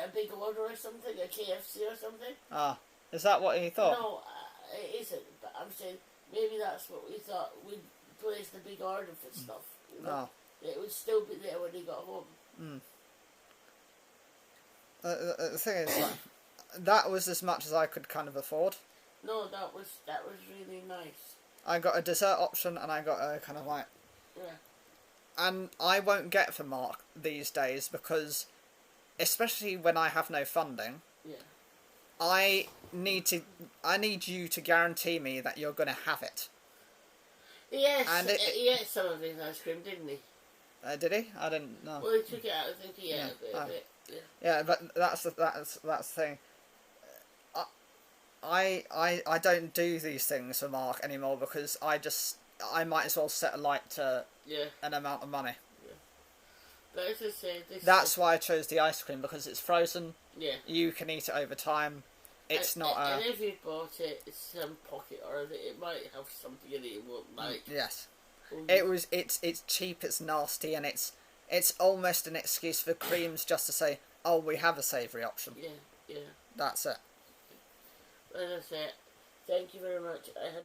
a big order or something, a KFC or something. Ah, is that what he thought? No, it isn't. But I'm saying maybe that's what we thought. We'd place the big order for stuff. You know? It would still be there when he got home. The thing is, like, that was as much as I could kind of afford. No, that was really nice. I got a dessert option and I got a kind of like... Yeah. And I won't get for Mark these days because, especially when I have no funding, I need you to guarantee me that you're going to have it. Yes, and he ate some of his ice cream, didn't he? Did he? I didn't know. Well, he took it out. I think he ate a bit. Yeah, but that's the thing. I don't do these things for Mark anymore because I might as well set a light to an amount of money. Yeah. But as I say, that's why I chose the ice cream, because it's frozen. Yeah. You can eat it over time. It's not a... And if you bought it, it's some pocket or other, it might have something in it you won't like. Yes. It's cheap, it's nasty, and it's almost an excuse for creams just to say, oh, we have a savoury option. Yeah, yeah. That's it. Well, that's it. Thank you very much. I had